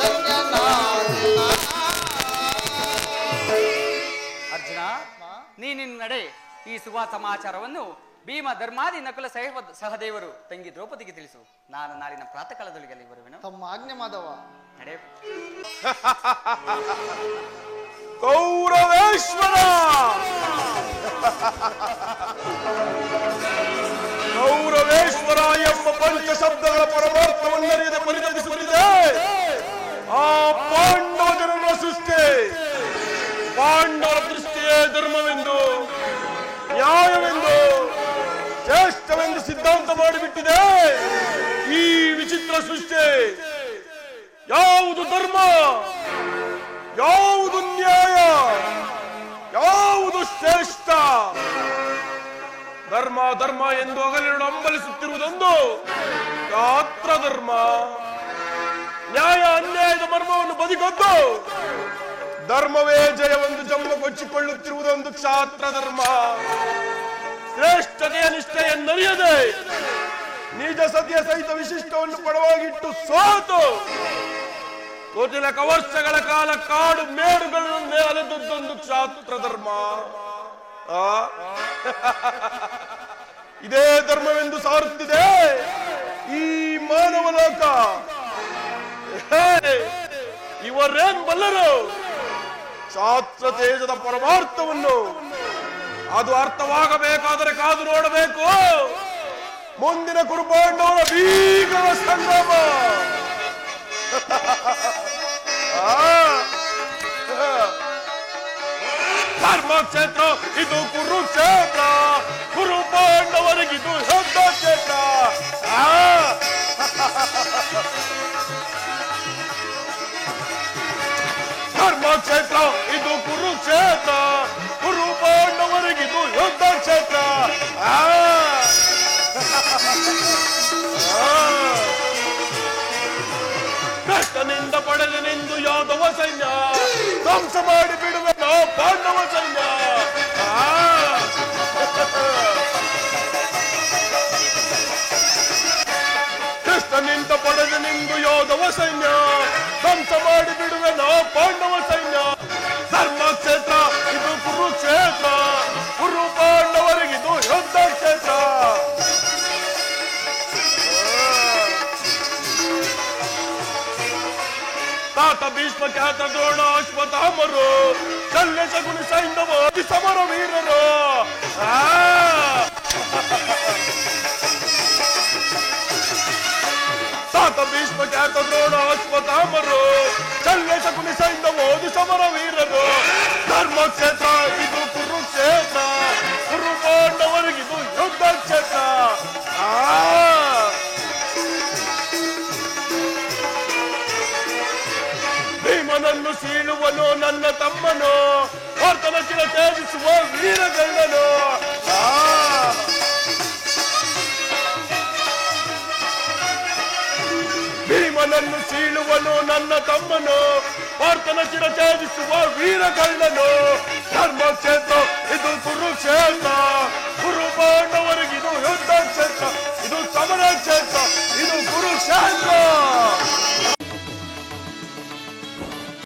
S4: ಧನ್ಯನಾದೆ ನಾ.
S5: ಅರ್ಜುನ, ನೀನಿನ್ನ ನಡೆ. ಈ ಶುಭ ಸಮಾಚಾರವನ್ನು ಭೀಮ ಧರ್ಮಾದಿ ನಕುಲ ಸಹದೇವರು ತಂಗಿ ದ್ರೌಪದಿಗೆ ತಿಳಿಸು. ನಾನು ನಾಳಿನ ಪ್ರಾತಃ ಕಾಲದೊಳಗೆ ಅಲ್ಲಿ ಬರುವೆನು.
S4: ತಮ್ಮ ಆಜ್ಞೆ ಮಾಧವ.
S5: ನಡೆ.
S2: ಕೌರವೇಶ್ವರ ಕೌರವೇಶ್ವರ ಎಂಬ ಪಂಚ ಶಬ್ದಗಳ ಪರಮಾರ್ಥವನ್ನರಿಯದೆ ಪರಿತಪಿಸುತ್ತಿದೆ ಆ ಪಾಂಡವ ಜನರ ಸೃಷ್ಟಿ. ಪಾಂಡವರ ದೃಷ್ಟಿಯೇ ಧರ್ಮವೆಂದು, ನ್ಯಾಯವೆಂದು, ಶ್ರೇಷ್ಠವೆಂದು ಸಿದ್ಧಾಂತ ಮಾಡಿಬಿಟ್ಟಿದೆ ಈ ವಿಚಿತ್ರ ಸೃಷ್ಟಿ. ಯಾವುದು ಧರ್ಮ, ಯಾವುದು ನ್ಯಾಯ, ಯಾವುದು ಶ್ರೇಷ್ಠ? ಧರ್ಮ ಧರ್ಮ ಎಂದು ಹಗಲಿರುಳು ಹಂಬಲಿಸುತ್ತಿರುವುದೊಂದು ಗಾತ್ರ ಧರ್ಮ. ನ್ಯಾಯ ಅನ್ಯಾಯದ ಮರ್ಮವನ್ನು ಬದಿಗೊದ್ದು ಧರ್ಮವೇ ಜಯವೆಂದು ಜಮ್ಮ ಕೊಚ್ಚಿಕೊಳ್ಳುತ್ತಿರುವುದೊಂದು ಕ್ಷಾತ್ರ ಧರ್ಮ. ಶ್ರೇಷ್ಠತೆಯ ನಿಷ್ಠೆಯನ್ನರಿಯದೆ ನಿಜ ಸತ್ಯ ಸಹಿತ ವಿಶಿಷ್ಟವನ್ನು ಪಡವಾಗಿಟ್ಟು ಸೋತು ಕೋಟಿಲ ವರ್ಷಗಳ ಕಾಲ ಕಾಡು ಮೇಡುಗಳನ್ನು ಅಲೆದದ್ದೊಂದು ಕ್ಷಾತ್ರ ಧರ್ಮ. ಆ ಇದೇ ಧರ್ಮವೆಂದು ಸಾರುತ್ತಿದೆ ಈ ಮಾನವ ಲೋಕ. ಇವರೇನ್ ಬಲ್ಲರು? ಶಾಸ್ತ್ರ ತೇಜದ ಪರಮಾರ್ಥವನ್ನು ಅದು ಅರ್ಥವಾಗಬೇಕಾದರೆ ಕಾದು ನೋಡಬೇಕು. ಮುಂದಿನ ಕುರುಪಾಂಡವರ ಭೀಕರ ಸಂಗ್ರಾಮ. ಧರ್ಮಕ್ಷೇತ್ರ ಇದು ಕುರುಕ್ಷೇತ್ರ, ಕುರುಪಾಂಡವರಿಗಿದು ಯುದ್ಧ ಕ್ಷೇತ್ರ. ಧರ್ಮಕ್ಷೇತ್ರ ಇದು ಕುರುಕ್ಷೇತ್ರ, ಕುರುಪಾಂಡವರಿಗಿದು ಯುದ್ಧ ಕ್ಷೇತ್ರ. ಕೃಷ್ಣನಿಂದ ಪಡೆದನೆಂದು ಯಾದವ ಸೈನ್ಯ ಧ್ವಂಸ ಮಾಡಿ ಬಿಡುವೆ ನಾವು ಪಾಂಡವ ಸೈನ್ಯ. ಕೃಷ್ಣನಿಂದ ಪಡೆದನೆಂದು ಯಾದವ ಸೈನ್ಯ ಧ್ವಂಸ ಮಾಡಿ ಬಿಡುವೆ ನಾವು ಪಾಂಡವ ಸೈನ್ಯ. ಧರ್ಮಕ್ಷೇತ್ರ ಇದು ಕುರುಕ್ಷೇತ್ರ, ಕುರು ಪಾಂಡವರಿಗಿದು ಯುದ್ಧ ಕ್ಷೇತ್ರ. ತಾತ ಭೀಷ್ಮ ಖ್ಯಾತ ದ್ರೋಣ ಅಶ್ವತ್ಥಾಮರು ಶಲ್ಯ ಶಕುನಿ ಸೈಂಧವ ಸಮರ ವೀರರು. ತಾತ ಭೀಷ್ಮ ಖ್ಯಾತ ದ್ರೋಣ ಅಶ್ವತ್ಥಾಮರು ಶಲ್ಯ ಶಕುನಿ ಸೈಂಧವ ಸಮರ ವೀರರು. ಧರ್ಮಕ್ಷೇತ್ರ ಇದು ಕುರುಕ್ಷೇತ್ರ, ಕುರು ಪಾಂಡವರಿಗಿದು ಯುದ್ಧ ಕ್ಷೇತ್ರ. ಭೀಮನನ್ನು ಸೀಳುವನು ನನ್ನ ತಮ್ಮನು, ಆತನ ಚಿರ ತ್ಯಾಜಿಸುವ ವೀರಗಳ್ಳನು. ಭೀಮನನ್ನು ಸೀಳುವನು ನನ್ನ ತಮ್ಮನು, ಆತನ ಚಿರ ತ್ಯಾಜಿಸುವ ವೀರಗಳ್ಳನು. ಧರ್ಮಕ್ಷೇತ್ರ ಇದು ಕುರುಕ್ಷೇತ್ರ, ಕುರು ಪಾಂಡವರಿಗಿದು ಯುದ್ಧ ಕ್ಷೇತ್ರ, ಇದು ಸಮರ ಕ್ಷೇತ್ರ, ಇದು ಕುರುಕ್ಷೇತ್ರ.